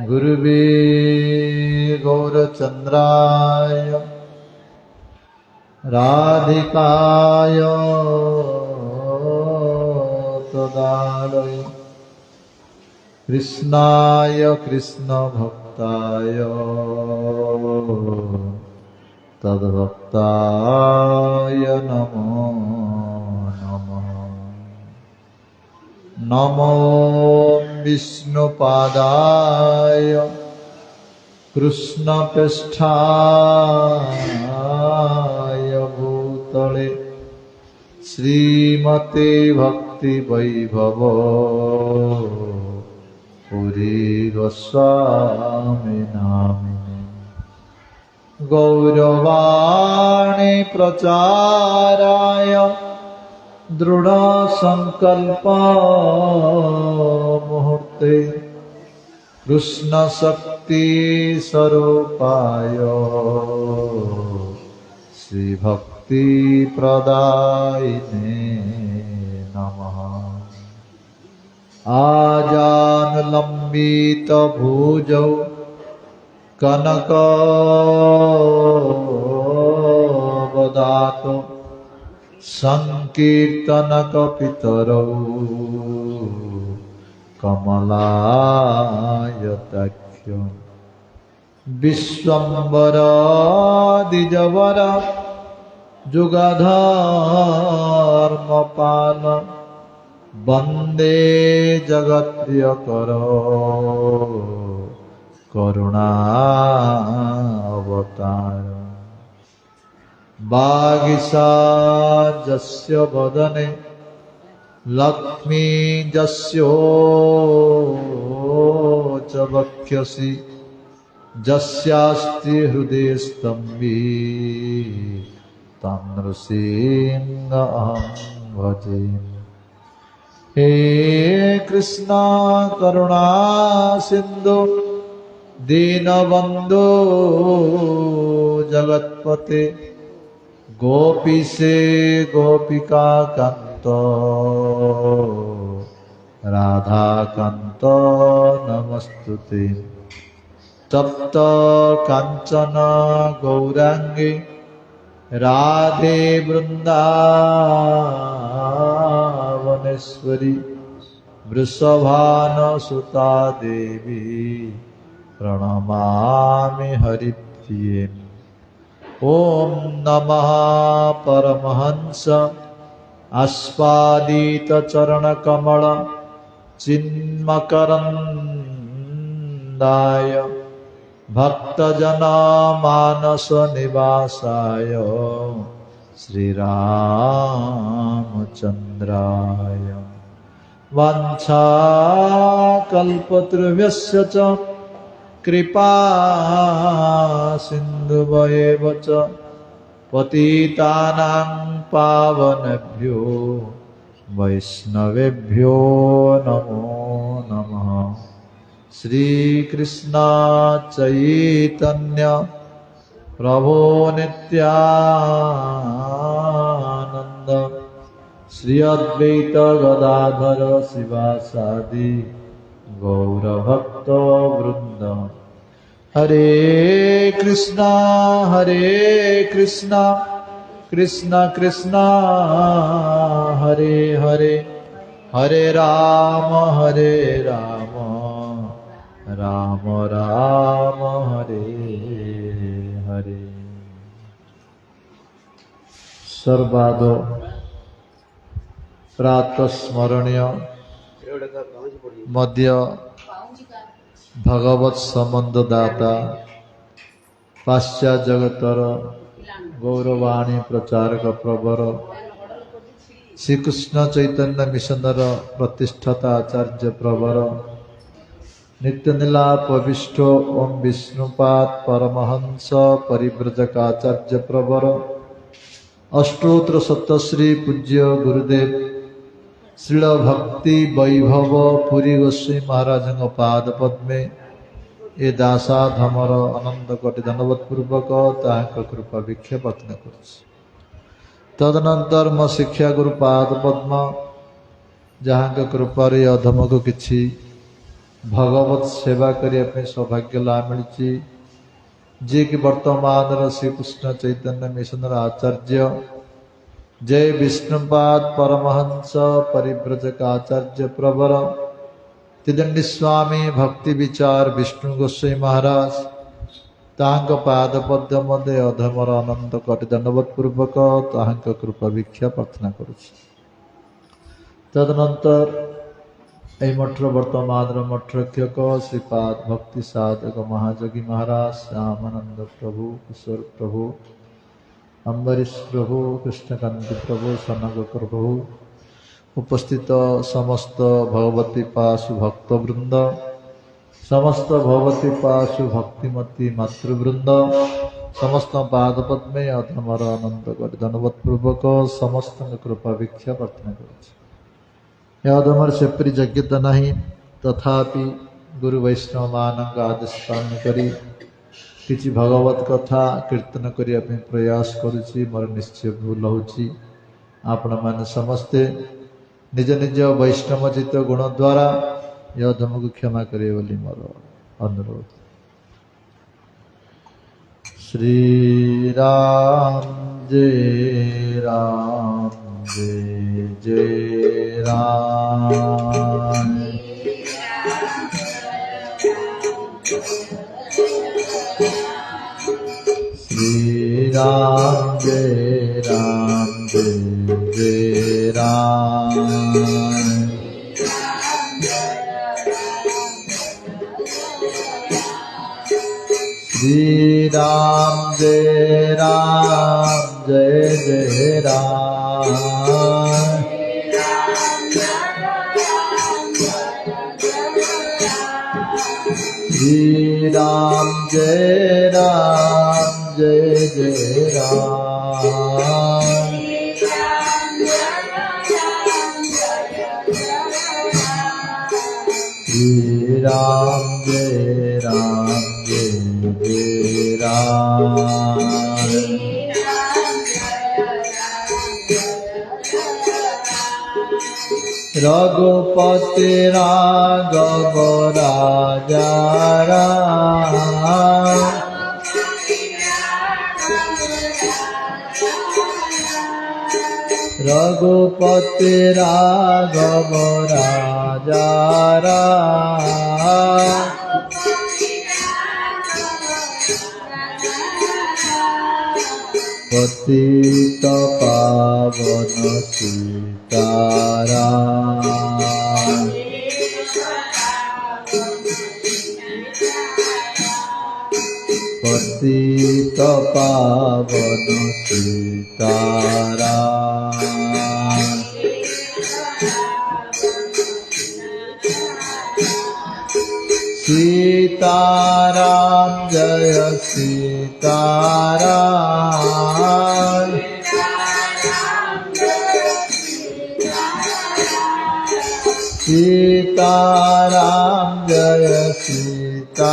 गुरुवे गौरचन्द्राय राधिकाय तदालय कृष्णाय कृष्णभक्ताय तद्भक्ताय नमो नमः। नमो विष्णुपादाय कृष्णपृष्ठाय भूतले श्रीमते भक्ति वैभव पुरी गोस्वामी नामिने। गौरवाणी प्रचाराय दृढ़ संकल्प मुहूर्ते कृष्ण शक्ति स्वरूपाय श्री भक्ति प्रदायिने नमः। आजानुलंबित भुजौ कनकवदातो संकीर्तनकपितरौ कमलायताख्य विश्वम्बर द्विजवर जुगधर्मपाल वन्दे जगत्प्रियकर करुणावतार। वागीशाजस्य वदने लक्ष्मी जस्योच वक्षसि जस्यास्ति हृदये स्तम्भी तं नृसिंहमहं भजे। हे कृष्णा करुणा सिंधु दीनबंधु जगत्पते गोपीशे गोपिका कांत राधा कांत नमस्तुते। तप्त कांचन गौरांगी राधे वृंदावनेश्वरी वृषभानुसुता देवी प्रणमामि हरिप्रिये। ओम नमः परमहंस आस्वादित चरणकमल चिन्मकरन्दाय भक्तजना मानस निवासाय श्रीरामचन्द्राय वाञ्छाकल्पतरुभ्यश्च च कृपा सिन्धुभ्येव च पतितानां पावनेभ्यो वैष्णवेभ्यो नमो नमः। श्री कृष्ण चैतन्य प्रभो नित्यानंद श्री अद्वैत गदाधर शिवासादि गौरभक्त वृंद। हरे कृष्णा कृष्ण कृष्ण हरे हरे हरे राम राम राम हरे हरे। सर्वाद प्रातः स्मरणीय मध्य भगवत संबंधदाता पाश्चात्य जगतर गौरवाणी प्रचारक प्रवर श्रीकृष्ण चैतन्य मिशनर प्रतिष्ठाता आचार्य प्रवर नित्यनीला पविष्ठ ओम विष्णुपाद परमहंस परिव्रजक आचार्य प्रवर अष्टोत्र सप्तश्री पूज्य गुरुदेव श्रील भक्ति वैभव पुरी गोस्वामी महाराज पाद पद्मे ए दासाधमर आनंद कोटि धन्यवाद पूर्वक कृपा विक्षेपन कर। तदनंतर मो शिक्षा गुरु पाद पद्म जहाँ कृपार अधम को किसी भगवत सेवा करने सौभाग्य लाभ मिली जी कि वर्तमान श्रीकृष्ण चैतन्य मिशन आचार्य जय विष्णुपाद परमहंस परिव्रजक आचार्य प्रवर त्रिदंडी स्वामी भक्ति विचार विष्णु गोस्वाई महाराज तांक पाद पद्म मध्य अधमर अनंत कोटि दंडवत पूर्वक तांक कृपा भिक्षा प्रार्थना करुछि। तदनंतर এই মঠর বর্তমানর মঠরক্ষক শ্রীপাদ ভক্তি সাধক মহাযোগী মহারাজ শ্যামানন্দ প্রভু কিশোর প্রভু अम्बरीश प्रभु कृष्णकांति प्रभु सनगकर प्रभु उपस्थित समस्त भगवती पाशु भक्तवृंद समस्त भगवती पाशु भक्तिमती मातृवृंद समस्त पादपद्मे अधमर अनंत कोटि दंडवत पूर्वक समस्त कृपा भिक्षा प्रार्थना करुछि। अधमर सेपरी योग्यता नहीं तथापि गुरु वैष्णव मानक आदेश पालन करी किसी भगवत कथा कीर्तन करने प्रयास करुच्ची मोर निश्चय भूल होची आपण मैंने समस्ते निज निज वैष्णवचित गुण द्वारा यह अधम को क्षमा करे बोली मोर अनुरोध। श्री राम जय जय राम श्री राम जय राम श्री राम जय राम श्री राम जय राम श्री राम जय राम रघुपति राघव राजा राम रघुपति राघव राजा राम पतित पावन सीताराम पतित पावन सीताराम सीताराम जय सीताराम सीताराम जय सीताराम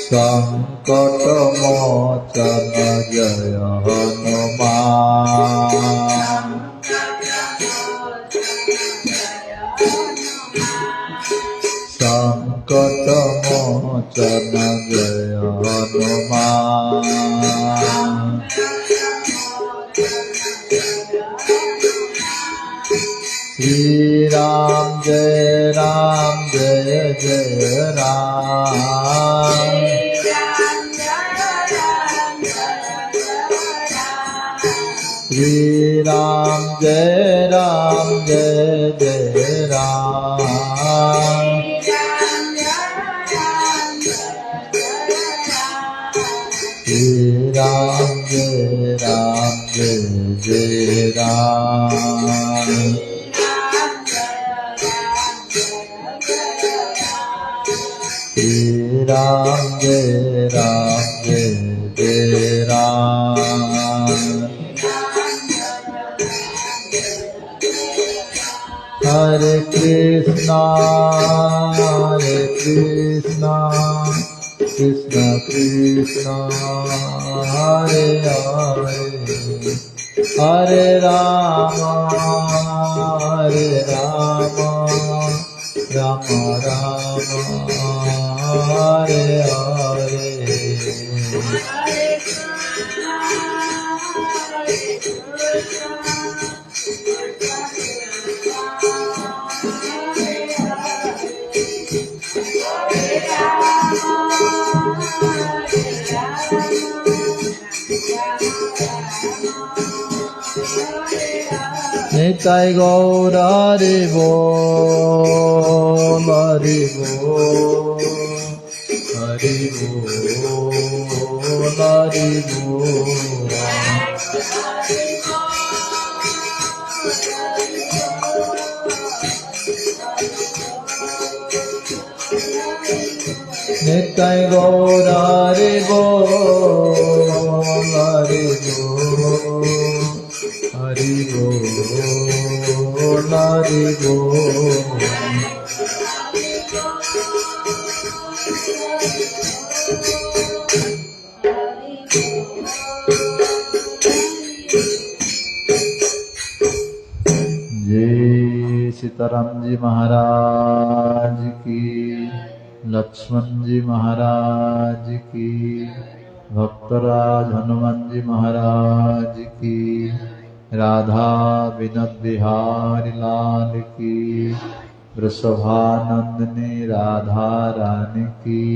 संकट मोचन जय हनुमान संकट मोचन जय हनुमान श्री राम जय राम श्री राम जय राम श्री राम जय राम श्री राम जय राम हरे Krishna Krishna Krishna Hare Hare Hare Rama, Rama Rama, Hare Hare. Nitai Gaura Hari Bol, Hari Bol, Hari Bol, Hari Bol. Nitai Gaura Hari Bol, Hari Bol, Hari Bol, Hari Bol. जय सीताराम जी महाराज की, लक्ष्मण जी महाराज की, भक्तराज हनुमान जी महाराज की, राधा विनोद बिहारी लाल की, वृषभानंदिनी राधा रानी की,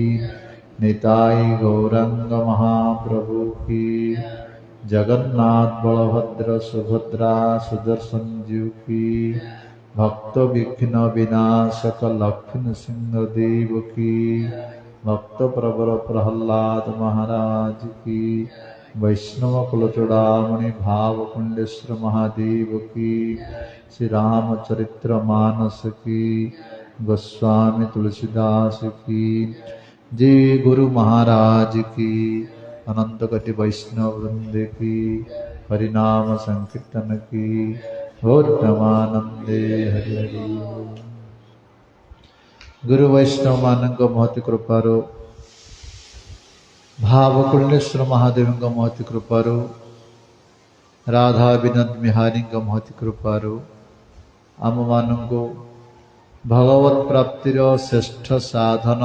निताई गौरंग महाप्रभु की, जगन्नाथ बलभद्र सुभद्रा सुदर्शन जी की, भक्त विघ्न विनाशक लक्ष्मण सिंह देव की, भक्त प्रवर प्रहलाद महाराज की, वैष्णव कुलचूड़ामणि भाव कुंडेश्वर महादेव की, श्री रामचरित्र मानस की, गोस्वामी तुलसीदास की, जय गुरु महाराज की, अनंत कोटि वैष्णव वृंद की, हरिनाम संकीर्तन की, गौरमानंदे हरि हरि। गुरु वैष्णव मानक महति कृपारो, भाव कुंडेश्वर महादेव महति कृपारो, राधा विनोद बिहारी महति कृपारो आम मानू भगवत प्राप्तिर श्रेष्ठ साधन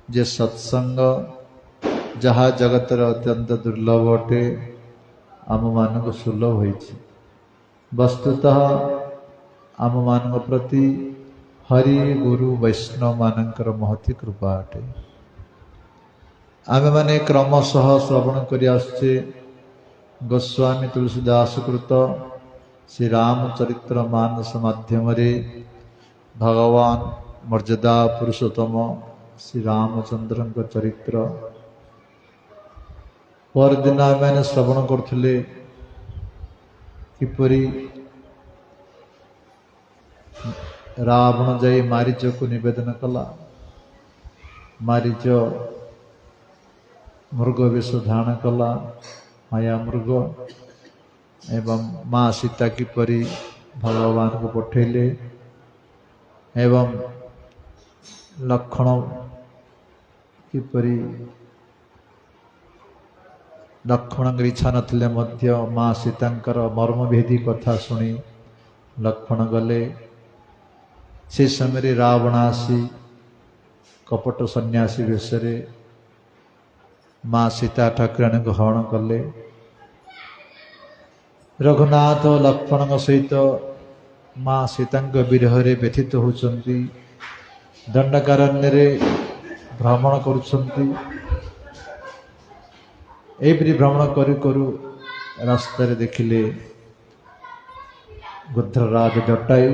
जे सत्संग जहा जगतर अत्यंत दुर्लभ अटे आम मानक सुलभ होइछि। वस्तुतः आम मान प्रति हरि गुरु वैष्णव मानकर महती कृपा अटे। आमे माने क्रमशः श्रवण करि आसुचे गोस्वामी तुलसीदास कृत श्री रामचरित्र मानस माध्यम रे भगवान मर्यादा पुरुषोत्तम श्री रामचंद्र चरित्र परदिन आमे श्रवण करथुले किपरि रावण जाई मारीच को निवेदन कला। मारीच मृग वेश धारण कला, माया मृग, एवं माँ सीता किपरि भगवान को पठेले एवं लक्ष्मण किपरि लक्ष्मण इच्छा नथिले मध्य माँ सीतांकर मर्मभेदी कथा शुणी लक्ष्मण गले। से समय रावण आसी कपट सन्यासी वेश माँ सीता ठाकुराणी को हरण कले। रघुनाथ लक्ष्मण सहित माँ सीता विरह व्यथित होती दंडकारण्य भ्रमण करुछंती। एपरी भ्रमण करू रास्ता देखिले गुध्रराज जटायु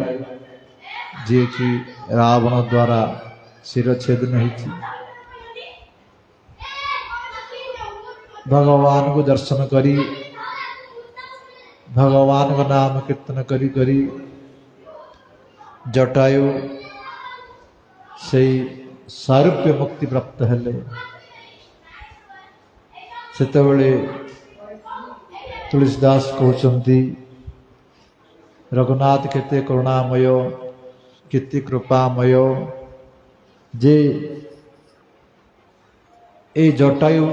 जे कि रावण द्वारा शिरछेदन होती। भगवान को दर्शन करी भगवान का नाम कीर्तन करी करी जटायु से सारूप्य मुक्ति प्राप्त हेले। सेतबेले तुलसीदास कहते रघुनाथ केते करुणामय केते कृपामय जे ए जटायु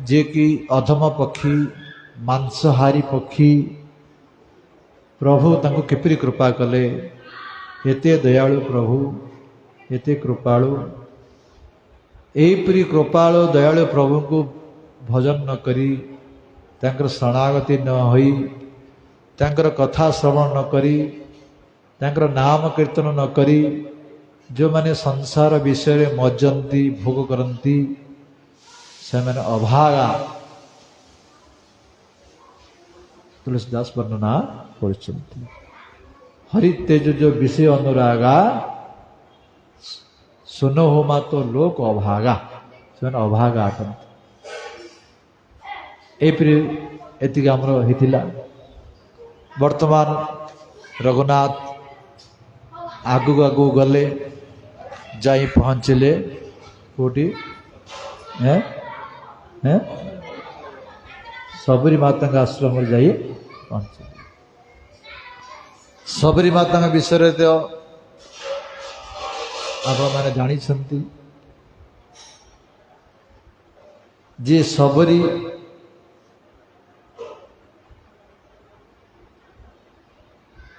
जे कि अधम पक्षी मांसाहारी पक्षी प्रभु तांको किपरि कृपा कले एते दयालु प्रभु एते कृपालु एपरी कृपालु दयालु प्रभु को भजन न करी तांकर शरणागति न होई तांकर कथा श्रवण न करी तांकर नाम कीर्तन न करी जो माने संसार विषय मज्जंती भोग करती से माने अभागा तुलसीदास वर्णना करछन्ति हरि तेज जो विषय अनुरागा सुनो हो मा तो लोक अभागा से अभागा अटंती एप्रिल एतिक आमर होइतिला वर्तमान रघुनाथ आगु आगु गले जाई पहुँचले कोटी सबरी माता आश्रम जाई पहुँचले सबरी माता विषय तो आप मैंने जानी जे सबरी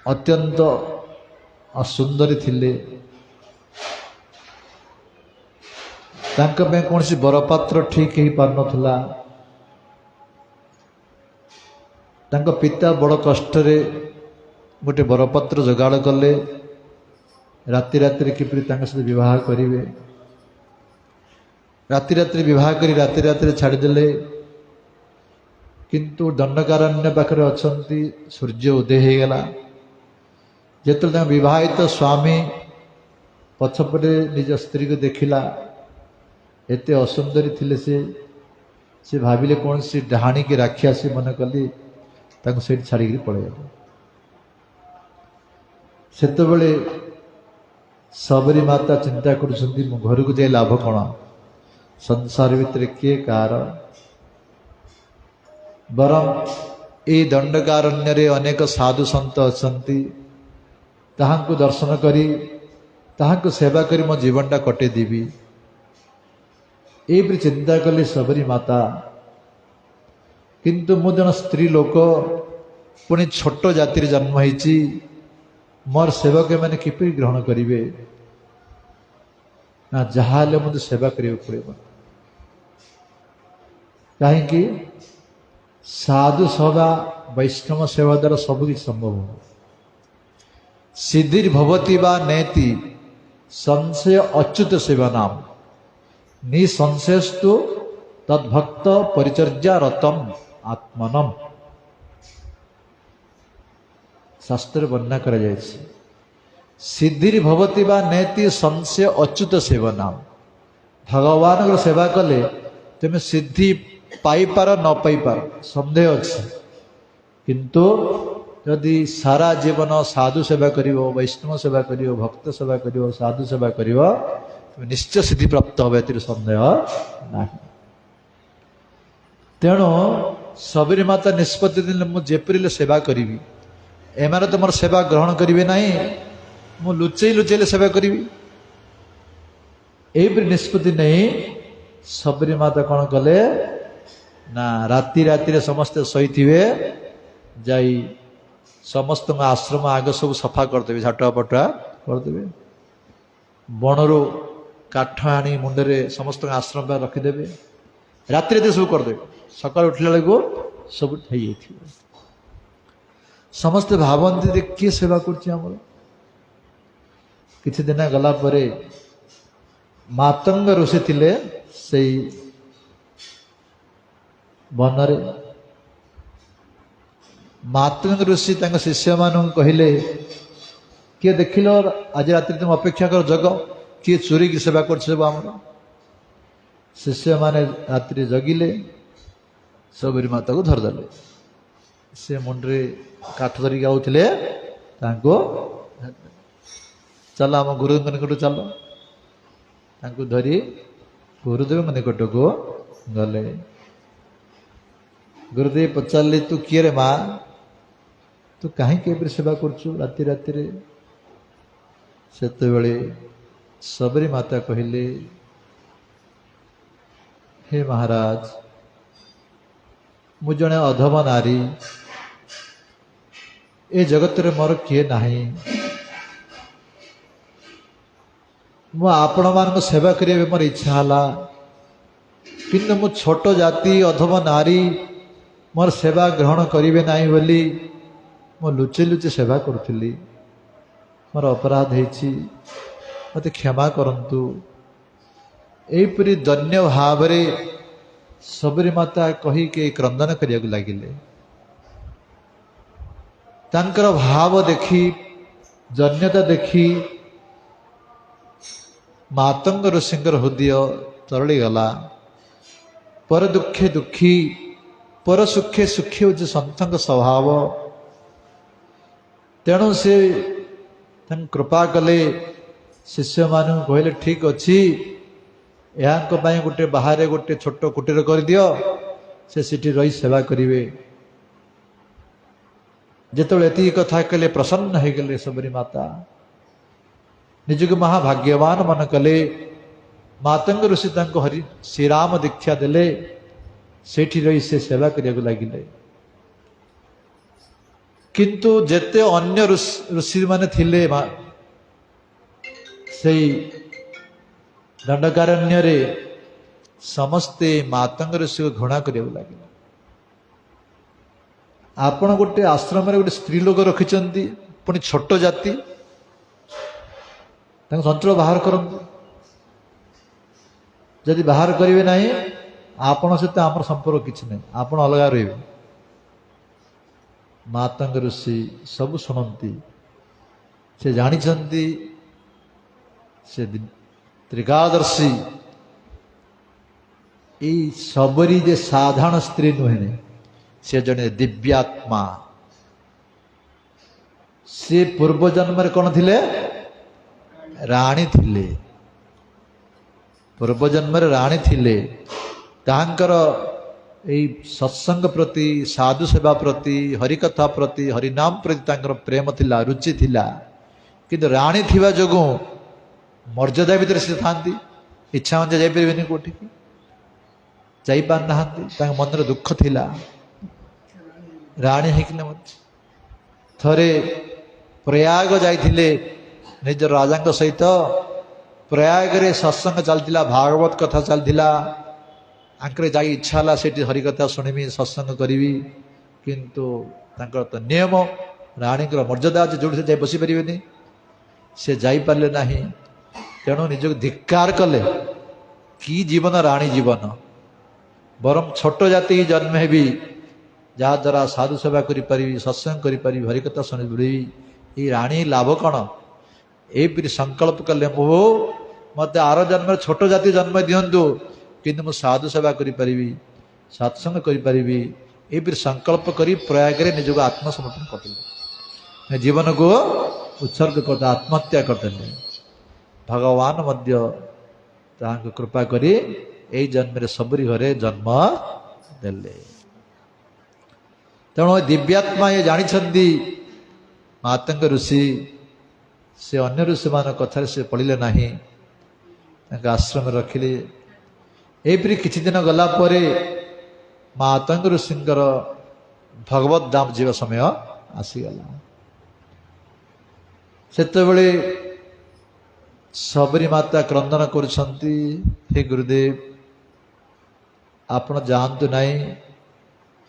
अत्यंत असुंदरी थिले तांका में कौन सी बरपात्र ठीक ही पार नथला तांका पिता बड़ कष्ट रे गोटे बरपात्र जोगाड़ कले राति राति किपरि तांका सहित विवाह करिवे राति राति विवाह करी राति राति छाड़देले किंतु दंडकारण्य पाखरे अछंती सूर्य उदय हो गला जेत विवाहित स्वामी पछपटे निज स्त्री को देखिला एते असुंदरी थिले से भाविले कौन सी डहाणी की राक्षसी मन कली से छाड़ी पड़े सेतबेले सबरी माता चिंता करुछंती मो घर को जाए लाभ कौन संसार भितर किए कार बरम ए दंडकारण्य रे अनेक साधु संत अछंती ताहांको दर्शन करी ताहांको सेवा करी मो जीवनटा कटे देवी ए चिंता कली सबरी माता किंतु मु जन स्त्री लोक पुणी छोट जाति जन्म होइची मोर सेवक मैंने किपरि ग्रहण करिवे ना जहाले मुझे सेवा करियो पड़े कहीं साधु सेवा वैष्णव सेवा द्वारा सबकि संभव हो सिद्धिर भवती वा नेति संशय अच्युत सेवा नाम निसंशयस्तु तद्भक्त परिचर्या रतम आत्मनम शास्त्र वर्णना कर सिद्धिर भवती वा नेति संशय अच्युत सेवा नाम भगवान सेवा कले तुम सिद्धि पाइपार न पाइपार संदेह अच्छे किंतु यदि सारा जीवन साधु सेवा करिवो वैष्णव सेवा करिवो भक्त सेवा करिवो साधु सेवा करिवो निश्चय सिद्धि प्राप्त हो संदेह ना तेणु सबरी माता निष्पत्ति दिन मुझे सेवा करी एमाने तो मोर सेवा ग्रहण करिवे नहीं मु लुचेई लुचेले सेवा करी एपरि निष्पत्ति नहीं सबरी माता कौन कले ना राति राति समस्ते शोथे जाई समस्त आश्रम आग सब सफा करदे झाटुआ पटुआ करदे बणरू काठ आनी मुंडे समस्त आश्रम पर रखिदेवे राति राति सब करदे सकाल उठला बेलू सब समस्ते भावती किए सेवा कर किछि दिन गला परे मातंग ऋषि थिले से बनरे मातंग ऋषि शिष्य मान कहले किए देखिल आज राति तुम अपेक्षा कर जग किए चोरी की सेवा कर शिष्य माने रात्रि जगिले सबरी माता को धरदेले से मुंडे काठ धरिक आउथिले तांको चल आम गुरुदेव निकट चल तांको धरी गुरुदेव निकट को गले गुरुदेव पचारे तू किए रे माँ तू कहीं सेवा करचु राति राति सेते बेले सबरी माता कहले हे महाराज मु जड़े अधम नारी ए जगत रे मोर किए नहीं मु आपण मान सेवा करिए मोर इच्छा हला किंतु मु छोट जाति अधम नारी मोर सेवा ग्रहण करिवे नहीं बोली मु लुचि लुचि सेवा करुली मोर अपराध होइछि मते क्षमा करंतु एपरी धन्य भाव रे सबरी माता कही के क्रंदन करिया लगिले तांकर भाव देखी जन्यता देखी मातंग ऋषिंकर हृदय तरली गला पर दुखे दुखी पर सुखे सुखी हो संतंग स्वभाव तेणु से कृपा कले शिष्य मान कहले ठीक अच्छी यहाँ गोटे बाहर गोटे छोट कुटीर कर दियो से सिटी रही सेवा करिवे जेतबेले एति कथा कले प्रसन्न हो गले सबरी माता निजक महाभाग्यवान मन कले मातंग ऋषि हरि श्रीराम दीक्षा देले सेठी रही से सेवा करिया लगिले किंतु जेते अन्य ऋषि माने थिले से दंडकारण्य रे समस्ते मातंग ऋषि को घृणा करिया लगे आपण गोटे आश्रम रे गोटे स्त्री लोक रखिचंती पुणी छोट जाति संचल बाहर करंतु जदि बाहर करिवे नहीं आपण सहित आमर संपर्क किछि नहीं आपण अलग रहिबे मातंग ऋषि सब शुणती से जानिछंती से त्रिकादर्शी ई सबरी जे साधारण स्त्री नुहे से जने दिव्यात्मा से पूर्व जन्म कौन थिले राणी थिले पूर्व जन्म राणी थिले तांकर एई सत्संग प्रति साधु सेवा प्रति हरिकथा प्रति हरिनाम प्रति तांकर प्रेम थिला रुचि थिला किंतु राणी थिबा जोगु मर्यादा भितर से थांती इच्छा मन जाइपर कोठी जापार ना मन दुख थिला राणी होकिले थरे प्रयाग जाइथिले निज राजा सहित प्रयाग रे सत्संग चलतिला भागवत कथा चलतिला आंकरे जाई इच्छा हला सेठी हरिकथा शुणिमी सत्संग करी किंतु तांकर तो नियम राणी मर्यादा आज जोड़ी से जाई बसी पारिबेनी से जाई पारले नाही तेणु निजक धिक्कार कले कि जीवन राणी जीवन बरम छोट जाति जन्म हेबी जहाँ द्वारा साधु सेवा करी सत्संग करी हरिकथा शुणी बुड़ी ये राणी लाभ कौन ये संकल्प कले मु मत आर जन्म छोट जाति जन्म दिंतु किंतु मु साधु सेवा करी सत्संग करी ये संकल्प करी प्रयाग रे निजक आत्मसमर्पण करते जीवन को उत्सर्ग करते आत्महत्या करते भगवान मध्य कृपा करी ए जन्म रे सबरी घरे जन्म देले तेणु दिव्यात्मा ये जानी मातंग ऋषि से अन्य ऋषि मान कथा से पढ़िले नहीं आश्रम रखिले एपरी किछि दिन गला परे मातंग ऋषिंकर भगवत धाम जीवा समय आसीगला सेतेबेले सबरी माता क्रंदन करुछंती हे गुरुदेव आपण जानतु नहीं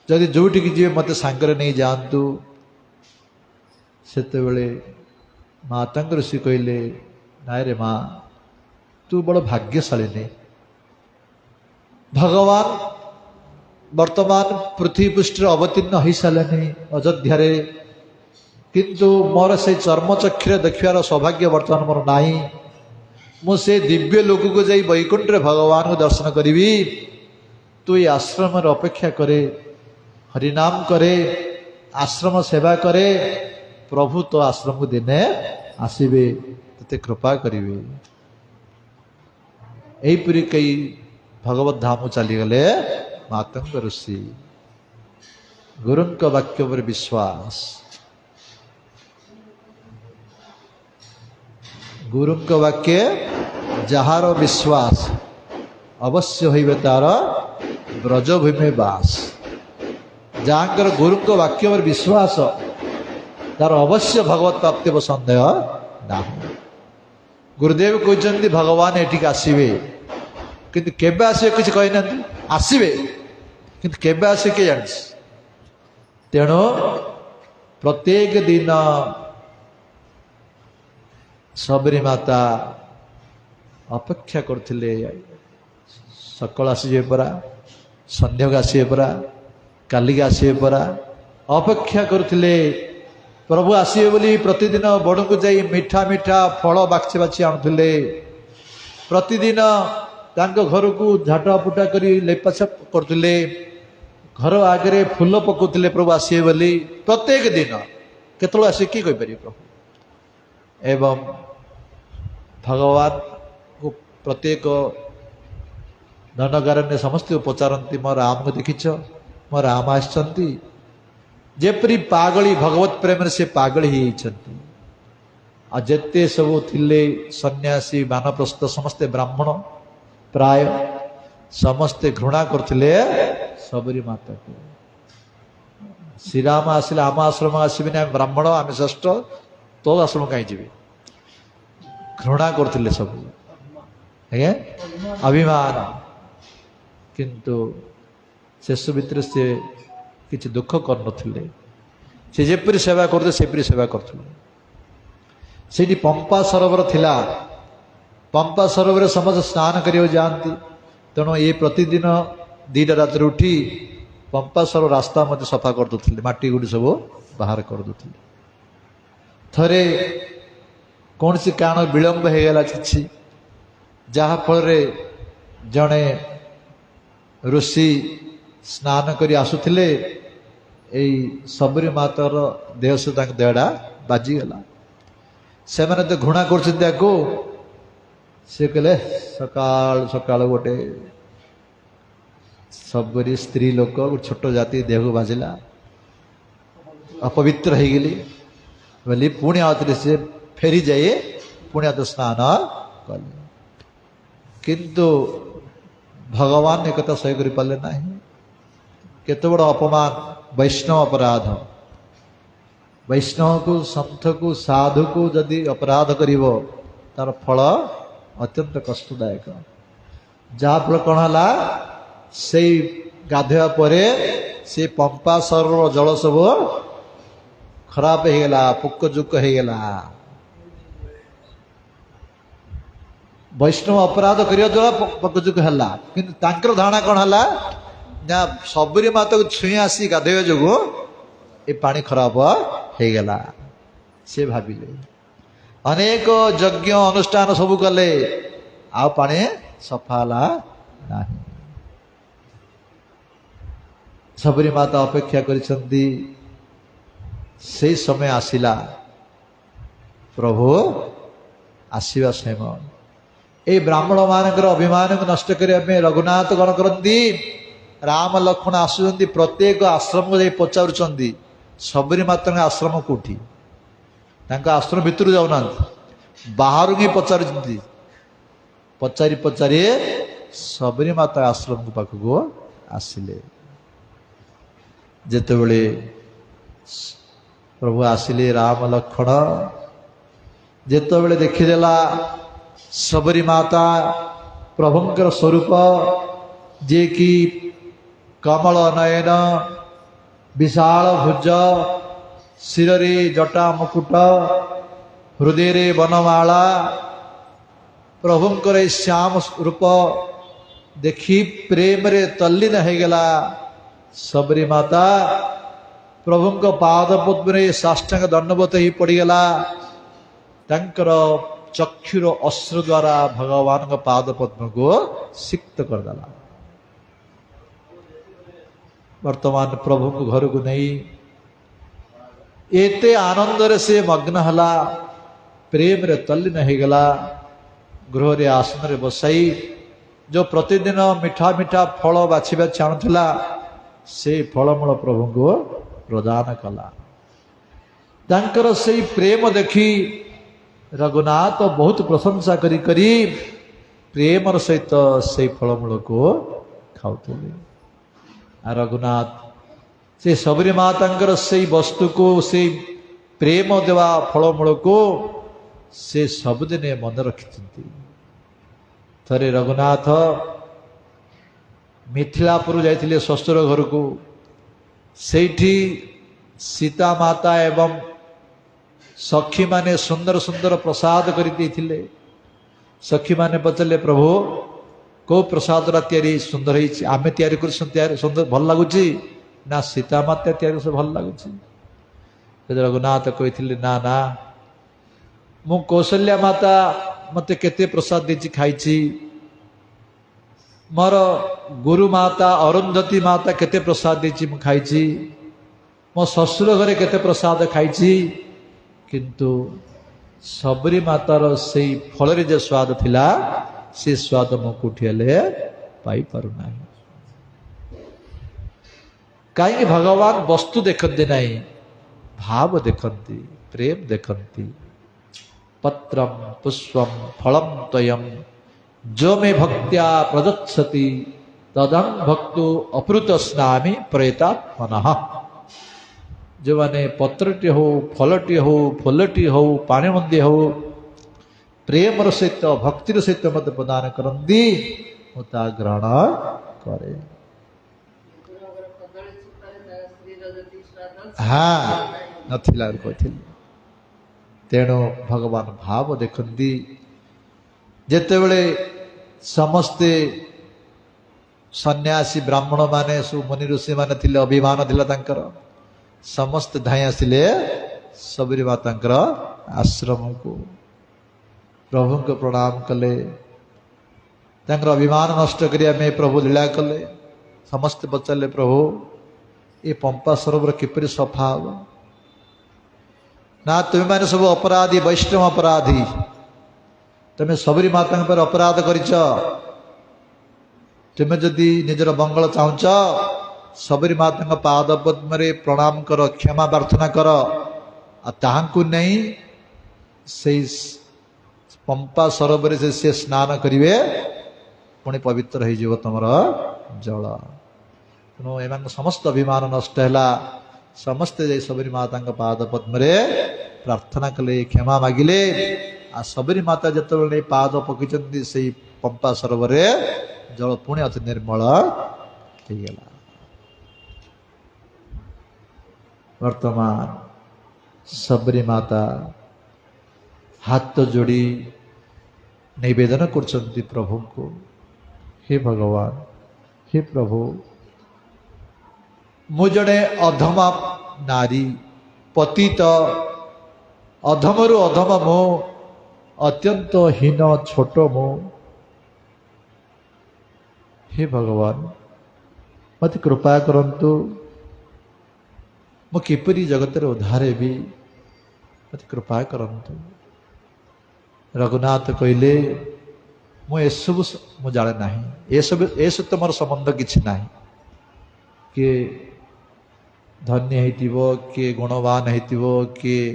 जदि जोटी की जीवे मत सांगरे नहीं जानतु सेतेबेले मातंग ऋषि कहले नाय रे माँ तू बड़ भाग्यशाली नहीं भगवान वर्तमान पृथ्वी पृष्ठ अवतीर्ण हो सारे अयोध्या किंतु मोर से चर्मचक्षुरे देखियार सौभाग्य वर्तमान मोर नाही मुझे दिव्य लोक को जाई वैकुंठ रे भगवान को दर्शन करी तू ये आश्रम अपेक्षा करे हरिनाम करे आश्रम सेवा करे प्रभु तो आश्रम को दिने आसबे ते कृपा करेंगे यहीपरी कई भगवत धाम चलीगले मातंग ऋषि गुरु वाक्य पर विश्वास गुरु वाक्य जार विश्वास अवश्य होइबे तार ब्रजभूमि बास ଯାହାଙ୍କର ଗୁରୁଙ୍କ ବାକ୍ୟ ଉପରେ ବିଶ୍ୱାସ ତାର ଅବଶ୍ୟ ଭଗବତ ପ୍ରାପ୍ତି ହେବ ସନ୍ଦେହ ନାହିଁ। ଗୁରୁଦେବ କହିଛନ୍ତି ଭଗବାନ ଏଠିକି ଆସିବେ, କିନ୍ତୁ କେବେ ଆସିବେ କିଛି କହିନାହାନ୍ତି। ଆସିବେ, କିନ୍ତୁ କେବେ ଆସିବେ କିଏ ଜାଣିଛି। ତେଣୁ ପ୍ରତ୍ୟେକ ଦିନ ଶବରୀ ମାତା ଅପେକ୍ଷା କରୁଥିଲେ, ସକାଳ ଆସିଯିବେ ପରା, ସନ୍ଧ୍ୟାକୁ ଆସିବେ ପରା, କାଲିକି ଆସିବେ ପରା, ଅପେକ୍ଷା କରୁଥିଲେ। ପ୍ରଭୁ ଆସିବେ ବୋଲି ପ୍ରତିଦିନ ବଡ଼ଙ୍କୁ ଯାଇ ମିଠା ମିଠା ଫଳ ବାଛି ବାଛି ଆଣୁଥିଲେ। ପ୍ରତିଦିନ ତାଙ୍କ ଘରକୁ ଝାଡ଼ା ଫୁଟା କରି ଲେପାଛାପ କରୁଥିଲେ, ଘର ଆଗରେ ଫୁଲ ପକାଉଥିଲେ ପ୍ରଭୁ ଆସିବେ ବୋଲି। ପ୍ରତ୍ୟେକ ଦିନ କେତେବେଳେ ଆସିବେ କିଏ କହିପାରିବେ ପ୍ରଭୁ। ଏବଂ ଭଗବାନଙ୍କୁ ପ୍ରତ୍ୟେକ ଧନଗାରଣ୍ୟ ସମସ୍ତଙ୍କୁ ପଚାରନ୍ତି, ମୋ ରାମକୁ ଦେଖିଛ, ମୋ ରାମ ଆସିଛନ୍ତି। ଯେପରି ପାଗଳି ଭଗବତ ପ୍ରେମରେ ସେ ପାଗଳି ହେଇଯାଇଛନ୍ତି। ଆଉ ଯେତେ ସବୁ ଥିଲେ ସନ୍ନ୍ୟାସୀ ବାନପ୍ରସ୍ଥ ସମସ୍ତେ ବ୍ରାହ୍ମଣ ପ୍ରାୟ ସମସ୍ତେ ଘୃଣା କରୁଥିଲେ ଶବରୀ ମାତାକୁ। ଶ୍ରୀରାମ ଆସିଲେ ଆମ ଆଶ୍ରମ ଆସିବେନି, ଆମେ ବ୍ରାହ୍ମଣ, ଆମେ ଶ୍ରେଷ୍ଠ, ତୋ ଆଶ୍ରମ କାହିଁ ଯିବେ, ଘୃଣା କରୁଥିଲେ ସବୁ। ଆଜ୍ଞା ଅଭିମାନ। କିନ୍ତୁ ଶେଷ ଭିତରେ ସେ କିଛି ଦୁଃଖ କରୁନଥିଲେ। ସେ ଯେପରି ସେବା କରୁଥିଲେ ସେପରି ସେବା କରୁଥିଲେ। ସେଇଠି ପମ୍ପା ସରୋବର ଥିଲା। ପମ୍ପା ସରୋବରରେ ସମସ୍ତେ ସ୍ନାନ କରିବାକୁ ଯାଆନ୍ତି। ତେଣୁ ଏ ପ୍ରତିଦିନ 2ଟା ରାତିରେ ଉଠି ପମ୍ପା ସରୋବର ରାସ୍ତା ମଧ୍ୟ ସଫା କରିଦେଉଥିଲେ, ମାଟି ଗୁଡ଼ି ସବୁ ବାହାର କରିଦେଉଥିଲେ। ଥରେ କୌଣସି କାରଣ ବିଳମ୍ବ ହେଇଗଲା କିଛି, ଯାହାଫଳରେ ଜଣେ ଋଷି ସ୍ନାନ କରି ଆସୁଥିଲେ, ଏଇ ଶବରୀ ମାତାର ଦେହ ସହ ତାଙ୍କ ଦେହଟା ବାଜିଗଲା। ସେମାନେ ତ ଘୃଣା କରୁଛନ୍ତି ତାକୁ। ସେ କହିଲେ ସକାଳୁ ସକାଳୁ ଗୋଟେ ଶବରୀ ସ୍ତ୍ରୀ ଲୋକ, ଗୋଟେ ଛୋଟ ଜାତି ଦେହକୁ ବାଜିଲା, ଅପବିତ୍ର ହେଇଗଲି ବୋଲି ପୁଣି ଆଉଥରେ ସେ ଫେରି ଯାଇ ପୁଣି ଆଉଥରେ ସ୍ନାନ କଲେ। କିନ୍ତୁ ଭଗବାନ ଏକଥା ସହ୍ୟ କରିପାରିଲେ ନାହିଁ। କେତେ ବଡ଼ ଅପମାନ, ବୈଷ୍ଣବ ଅପରାଧ। ବୈଷ୍ଣବକୁ, ସନ୍ଥକୁ, ସାଧୁକୁ ଯଦି ଅପରାଧ କରିବ ତାର ଫଳ ଅତ୍ୟନ୍ତ କଷ୍ଟଦାୟକ। ଯାହାଫଳ କ'ଣ ହେଲା, ସେଇ ଗାଧୋଇବା ପରେ ସେ ପମ୍ପା ସରୋବର ଜଳ ସବୁ ଖରାପ ହେଇଗଲା, ପୋକଯୁକ୍ତ ହେଇଗଲା। ବୈଷ୍ଣବ ଅପରାଧ କରିବା ଦ୍ୱାରା ପୋକଯୁକ୍ତ ହେଲା। କିନ୍ତୁ ତାଙ୍କର ଧାରଣା କ'ଣ ହେଲା ନା ଶବରୀ ମାତାକୁ ଛୁଇଁ ଆସି ଗାଧୋଇବା ଯୋଗୁଁ ଏ ପାଣି ଖରାପ ହେଇଗଲା। ସେ ଭାବିଲେ, ଅନେକ ଯଜ୍ଞ ଅନୁଷ୍ଠାନ ସବୁ କଲେ, ଆଉ ପାଣି ସଫା ହେଲା ନାହିଁ। ଶବରୀ ମାତା ଅପେକ୍ଷା କରିଛନ୍ତି। ସେଇ ସମୟ ଆସିଲା, ପ୍ରଭୁ ଆସିବା ସମୟ। ଏଇ ବ୍ରାହ୍ମଣ ମାନଙ୍କର ଅଭିମାନକୁ ନଷ୍ଟ କରିବା ପାଇଁ ରଘୁନାଥ କ'ଣ କରନ୍ତି, ରାମ ଲକ୍ଷ୍ମଣ ଆସୁଛନ୍ତି, ପ୍ରତ୍ୟେକ ଆଶ୍ରମକୁ ଯାଇ ପଚାରୁଛନ୍ତି ଶବରୀ ମାତାଙ୍କ ଆଶ୍ରମ କୋଉଠି। ତାଙ୍କ ଆଶ୍ରମ ଭିତରୁ ଯାଉନାହାନ୍ତି, ବାହାରୁ ହିଁ ପଚାରୁଛନ୍ତି। ପଚାରି ପଚାରି ଶବରୀ ମାତା ଆଶ୍ରମ ପାଖକୁ ଆସିଲେ। ଯେତେବେଳେ ପ୍ରଭୁ ଆସିଲେ ରାମ ଲକ୍ଷ୍ମଣ, ଯେତେବେଳେ ଦେଖିଦେଲା ଶବରୀ ମାତା ପ୍ରଭୁଙ୍କର ସ୍ୱରୂପ, ଯିଏକି କମଳ ନୟନ, ବିଶାଳ ଭୁଜ, ଶିରରେ ଜଟା ମୁକୁଟ, ହୃଦୟରେ ବନମାଳା, ପ୍ରଭୁଙ୍କର ଏ ଶ୍ୟାମ ରୂପ ଦେଖି ପ୍ରେମରେ ତଲ୍ଲୀନ ହେଇଗଲା ଶବରୀ ମାତା। ପ୍ରଭୁଙ୍କ ପାଦ ପଦ୍ମରେ ସାଷ୍ଟାଙ୍ଗ ଦଣ୍ଡବତ ହେଇ ପଡ଼ିଗଲା। ତାଙ୍କର ଚକ୍ଷୁର ଅଶ୍ରୁ ଦ୍ୱାରା ଭଗବାନଙ୍କ ପାଦ ପଦ୍ମକୁ ସିକ୍ତ କରିଦେଲା। ବର୍ତ୍ତମାନ ପ୍ରଭୁଙ୍କୁ ଘରକୁ ନେଇ ଏତେ ଆନନ୍ଦରେ ସେ ମଗ୍ନ ହେଲା, ପ୍ରେମରେ ତଲ୍ଲୀନ ହେଇଗଲା। ଗୃହରେ ଆସନରେ ବସାଇ ଯେଉଁ ପ୍ରତିଦିନ ମିଠା ମିଠା ଫଳ ବାଛି ବାଛି ଆଣୁଥିଲା, ସେ ଫଳମୂଳ ପ୍ରଭୁଙ୍କୁ ପ୍ରଦାନ କଲା। ତାଙ୍କର ସେଇ ପ୍ରେମ ଦେଖି ରଘୁନାଥ ବହୁତ ପ୍ରଶଂସା କରି କରି ପ୍ରେମର ସହିତ ସେଇ ଫଳମୂଳକୁ ଖାଉଥିଲେ। ଆଉ ରଘୁନାଥ से सबरी मातांकर से वस्तु को से प्रेम देवा फलमूल को से सबुदिने मन रखिछन्ति। थरे रघुनाथ मिथिलापुर जाइथिले शशुर घर को, सेठी सीता माता एवं सखी माने सुंदर सुंदर प्रसाद करि देथिले। सखी माने पचले प्रभु को प्रसाद तैयारी सुंदर होइछि, आमे तैयारी कर सुंदर भल लागुछि ना सीता माता तैयारी से भल लागुछि। रघुनाथ कहिथिले ना ना मु कौशल्या माता मते केते प्रसाद देछि खाइछि, मोर गुरु माता अरुंधति माता केते प्रसाद देछि मु खाइछि, मो ससुर घरे केते प्रसाद खाइछि, किंतु सबरी मातार से फल जो स्वाद थिला से स्वाद मु कोठी हेले पाई पारु नाही। कहीं भगवान वस्तु देखते नहीं, भाव देखती, प्रेम देखती। पत्रम पुष्पम फलम तयम जो मे भक्त्या प्रदत्सति तदं भक्तो अप्रुत स्नामि प्रेतात्मनः। जो माने पत्रटी हो, फलटी हो, फूलटी हो, पानी मंदी हो, प्रेम सहित भक्तिर सहित मत प्रदान करती मुता ग्रहण करे। हाँ नथिला कहथिल। तेणु भगवान भाव देखती। जेतेबेले समस्ते सन्यासी ब्राह्मण माने सु मुनि ऋषि माने थिले, अभिमान थिला तांकर, समस्त धाई आसिले सबरी मातांकर आश्रम को, प्रभु को प्रणाम कले, तांकर अभिमान नष्ट करिया में प्रभु लीला कले। समस्त पचारे प्रभु ये पंपा सरोवर किपरि सफा हो ना, तुम्हें मैंने सब अपराधी, वैष्णव अपराधी, तुम्हें सबरी माता पर अपराध करिच। तुम्हें जदि निजर मंगल चाहूच सबरी माता पाद पद्म प्रणाम कर, क्षमा प्रार्थना कर, ताहांकु नहीं से पंपा सरोवर से स्नान करिवे, पुणी पवित्र हो तुमर जल। तेणु एम समस्त अभिमान नष्ट है। समस्ते जाई सबरी माता पाद पद्म प्रार्थना कले, क्षमा मागिले। आ सबरी माता जिते पाद पकईचंती से पंपा सरोवर जल पुणी अति निर्मल हो गला। वर्तमान सबरी माता हाथ जोड़ी निवेदन करछंती प्रभु को, हे भगवान, हे प्रभु, मु जड़े अधमा नारी, पतित, अधमरु अधम मो, अत्यंत हीन छोट मो। हे भगवान मत कृपा करंतु, मु किपरि जगत उद्धार भी, मत कृपा करंतु। रघुनाथ कहले मु एसबु मु जाने ना, ये सब मोर संबंध किछि नाही। कि धन्य हेतिबो, किए गुणवान हेतिबो, किए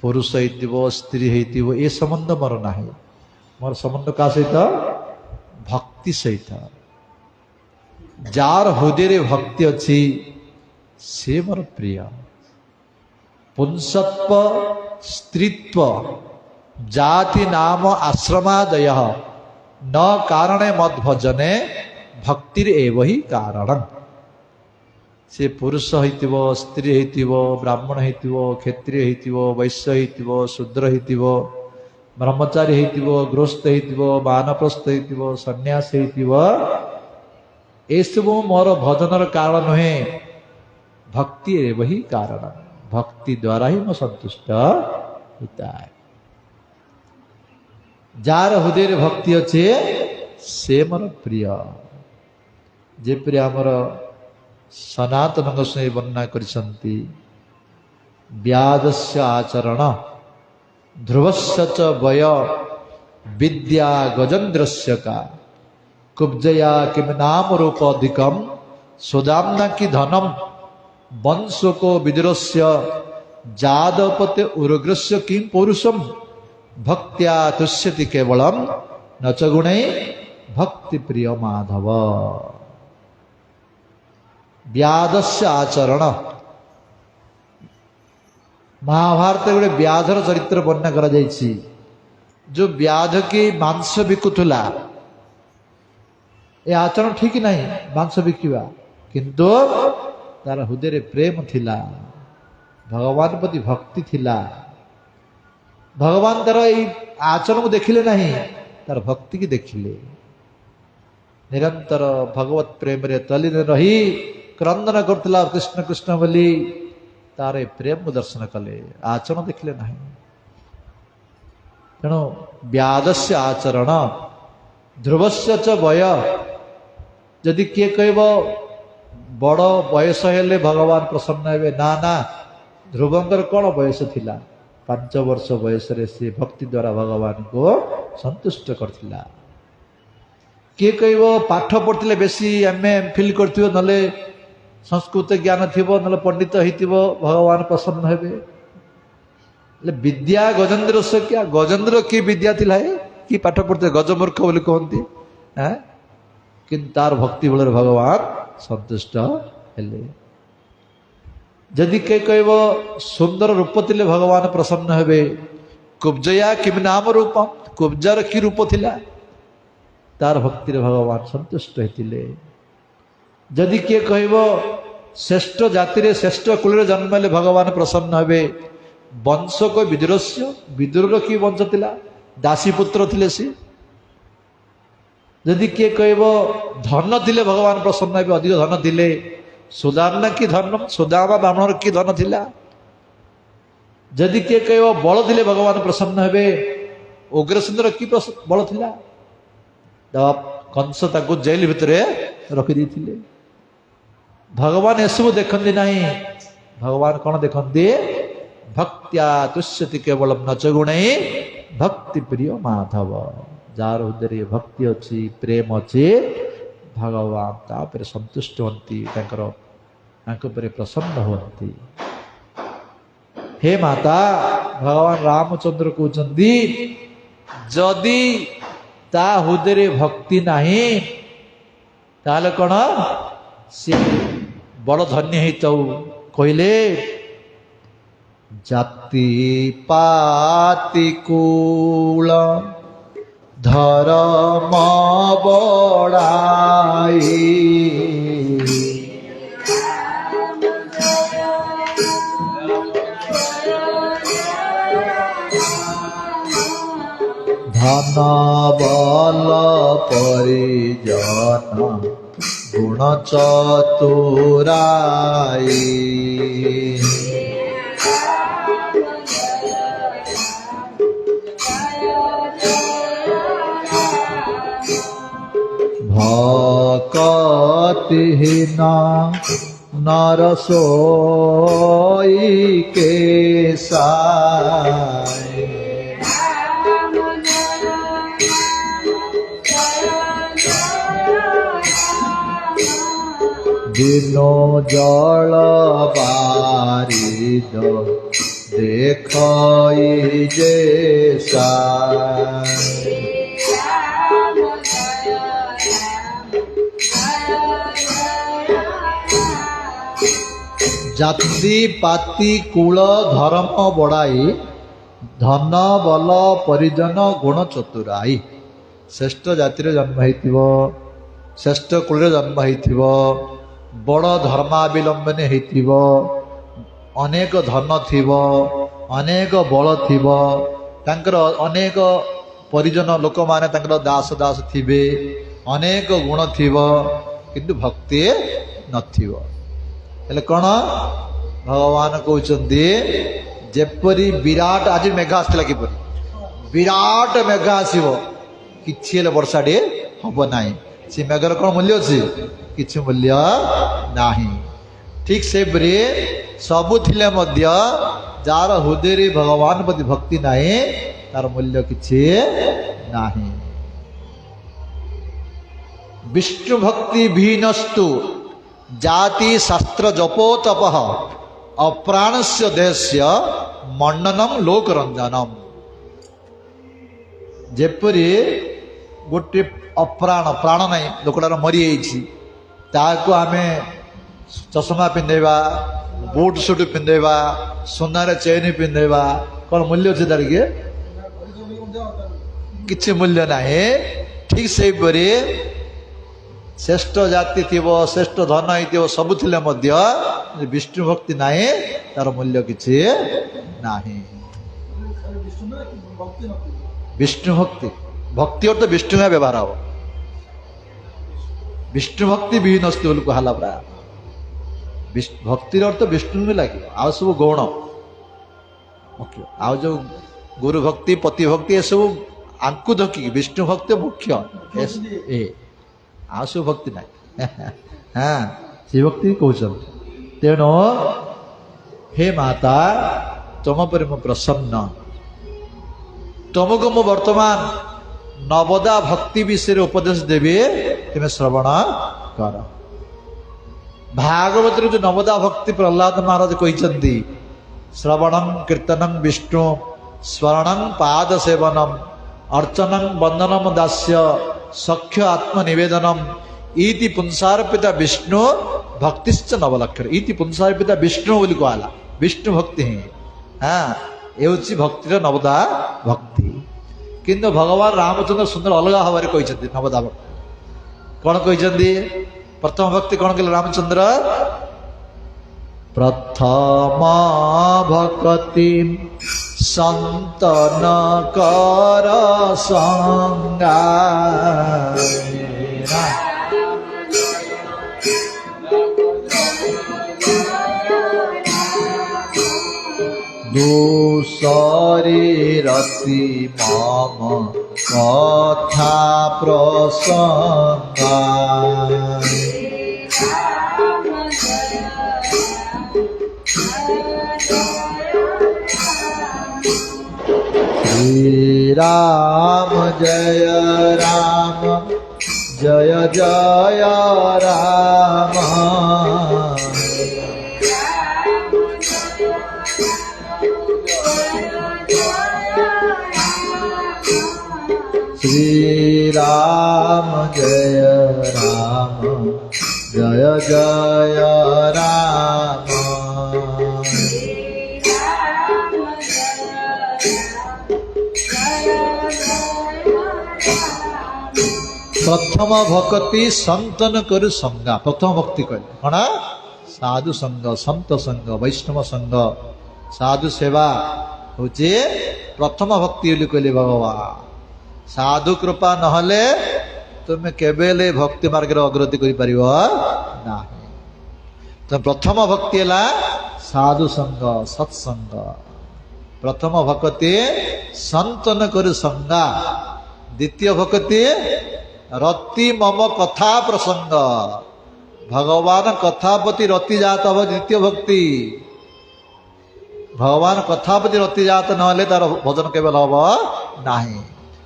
पुरुष हेतिबो, स्त्री हेतिबो, ये संबंध मोर नाही। मोर संबंध का सहित भक्ति सहित। जार हृदय भक्ति अच्छी से मोर प्रिय। पुंसत्व स्त्रीत्व जाति नाम आश्रमादय न कारणे मद भजने भक्तिर एव ही कारण। से पुरुष हेतिबो, स्त्री हेतिबो, ब्राह्मण हेतिबो, क्षत्रिय हेतिबो, वैश्य हेतिबो, शूद्र हेतिबो, ब्रह्मचारी हेतिबो, गृहस्थ हेतिबो, वानप्रस्थ हेतिबो, सन्यासी हेतिबो, ए सब मोर भजनर कारण नुहे, भक्ति एव ही कारण। भक्ति द्वारा ही मो संतुष्ट होता है। जार हृदय भक्ति अच्छे से मोर प्रिय। जे प्रिय आमर सनातन गोस्वामी वर्णना करिसंती, व्यादस्य आचरण ध्रुवस्य च वय विद्या गजेन्द्रस्य का कुब्जया किम नाम रूप अधिकम सुदाम्ना की धनम वंशो को विदुरस्य जादवपते उग्रस्य किम पौरुषम भक्त्या तुष्यति केवलम न च गुणै भक्ति प्रिय माधव। व्याधस्य आचरण महाभारत गोटे व्याधर चरित्र वर्णना करा जायछि जो व्याध की मांस बिकुला ए आचरण ठीक नहीं मांस बिकिवा किंतु तार हृदय प्रेम थिला भगवान प्रति भक्ति थिला भगवान तार ये आचरण को देखिले नहीं तार भक्ति की देखिले निरंतर भगवत प्रेम रे तलीन रही क्रंदन करतला कृष्ण कृष्ण बोली तार प्रेम को दर्शन कले आचरण देखिले नहीं तेणु व्याधस्य आचरण ध्रुवस्य च वय जदि किए कहब बड़ बयस हेले भगवान प्रसन्न हे ना ना ध्रुवंकर कौन बयस थिला 5 वर्ष बयस रे से भक्ति द्वारा भगवान को संतुष्ट करथिला किए कहब पाठ पढ़ते बेसी एमए एमफिल करथिबो नले संस्कृत ज्ञान थिबो नले पंडित हेतिबो भगवान प्रसन्न हेबे विद्या गजेंद्र से क्या गजेंद्र की विद्या थिला है कि पाठ पढ़ते गजमूर्ख बोली कहती है किंतु तार भक्ति बल भगवान संतुष्ट हेले जदि के कहब सुंदर रूप थिले भगवान प्रसन्न हेबे कुब्जया किम नाम रूप कुब्जार की रूप थिला तार भक्ति भगवान संतुष्ट हेतिले जदि किए कहब श्रेष्ठ जाति रे श्रेष्ठ कुल रे जन्म ले भगवान प्रसन्न हेबे वंश को विदुरस्य विदुर की वंश थिला दासी पुत्र थिले सी जदि किए कहब धन थिले भगवान प्रसन्न हेबे अधिक धन थिले सुदामा की धन सुदामा ब्राह्मण की धन थिला जदि किए कहब बल थिले भगवान प्रसन्न हेबे उग्रसेन की बल थिला कंस ताको जेल भितर रखी देथिले भगवान एसबू देखती नहीं भगवान कौन देखती भक्त्या तुष्यति केवल नच गुण भक्ति प्रिय माधव जार हृदय भक्ति अच्छी प्रेम अच्छी भगवान तापर संतुष्ट होती प्रसन्न होती हे माता भगवान रामचंद्र कहते जदि ता हृदय भक्ति नहीं ताले कौन सी बड़ धन्य हेतौ कहले जाति पाति कूल धर्म बड़ाई धन बल परिजन गुण चतुराई भक्तिहीन नरसोई के साई दिनो जल बारिद देखई जे साई जाति पाति कुल धर्म बड़ाई धन बल परिजन गुण चतुराई श्रेष्ठ जाति जन्म हो श्रेष्ठ कुल जन्म हो बड़ धर्मावलंबन हो अनेक धन थी अनेक बल थी अनेक परिजन लोक माने दास दास थे अनेक गुण थी किंतु भक्ति नथिव हेले कौन भगवान कहते जेपरी विराट आज मेघ आसला किपरि विराट मेघ आसव कि वर्षा टे हम ना से मेघर कौन मूल्य अच्छे कि मूल्य ना ठीक से सबू थिले जार हृदय भगवान प्रति भक्ति नहीं तार मूल्य किछि नाही विष्णु भक्ति भीनस्तु जाति शास्त्र जपो तप अप्राणस्य देहस्य मंडनम लोकरंजनम जेपरी गोटे अप्राण प्राण नहीं लोकटार मरी जाइछि ताको आमे चषमा पिंधेबा बुट सुट पिंधेबा सोनार चेन पिंधेबा कौन मूल्य अच्छे तार किए किसी मूल्य ना ठीक से श्रेष्ठ जाति थी श्रेष्ठ धन हो सबु विष्णु भक्ति ना तार मूल्य किसी ना विष्णु भक्ति भक्ति अर्थ विष्णु व्यवहार हम विष्णु भक्ति विहीन अस्त बोली कहला परा भक्तिर अर्थ विष्णु भी लगे आउ सब गौण मुख्य आउ जो गुरु भक्ति पति भक्ति ये सब आंकु धकी विष्णु भक्ति मुख्य ए आउ सब भक्ति ना हाँ से भक्ति कौन तेणु हे माता तुम पर मु प्रसन्न तुमको मु वर्तमान नवदा भक्ति विषय उपदेश देवी तुम्हें श्रवण कर भागवत जो नवदा भक्ति प्रहलाद महाराज कहते श्रवणं कीर्तनं विष्णु स्मरणं पाद सेवनम अर्चनं वंदनम दास्य सख्य आत्मनिवेदनम इति पुंसार्पिता विष्णु भक्तिश्च नवलक्षर इति पुंसार्पिता विष्णु बोली कहला विष्णु भक्ति ही हाँ ये भक्तिर नवदा भक्ति किंतु भगवान रामचंद्र सुंदर अलग भाव कहते नवदा भक्ति कौन कहते प्रथम भक्ति कौन कहले रामचंद्र प्रथम भक्ति संतन कर संगा दूसरी रति मम कथा प्रसंगा श्री राम जय राम जय जय राम श्री राम जय राम जय जय राम प्रथम भक्ति संतन करु संगा प्रथम भक्ति कहले कौन साधु संग संत संग वैष्णव संग साधु सेवा हूँ प्रथम भक्ति कहले भगवान साधु कृपा नहले तुम्हें केबेले भक्ति मार्ग अग्रति कर तो प्रथम भक्ति है साधु संग सत्संग प्रथम भक्ति संतन करु संगा द्वितीय भक्ति रति मम कथा प्रसंग भगवान कथापति रति जात हम द्वितीय भक्ति भगवान कथापति रति जात नहले तार भजन केवल हम ना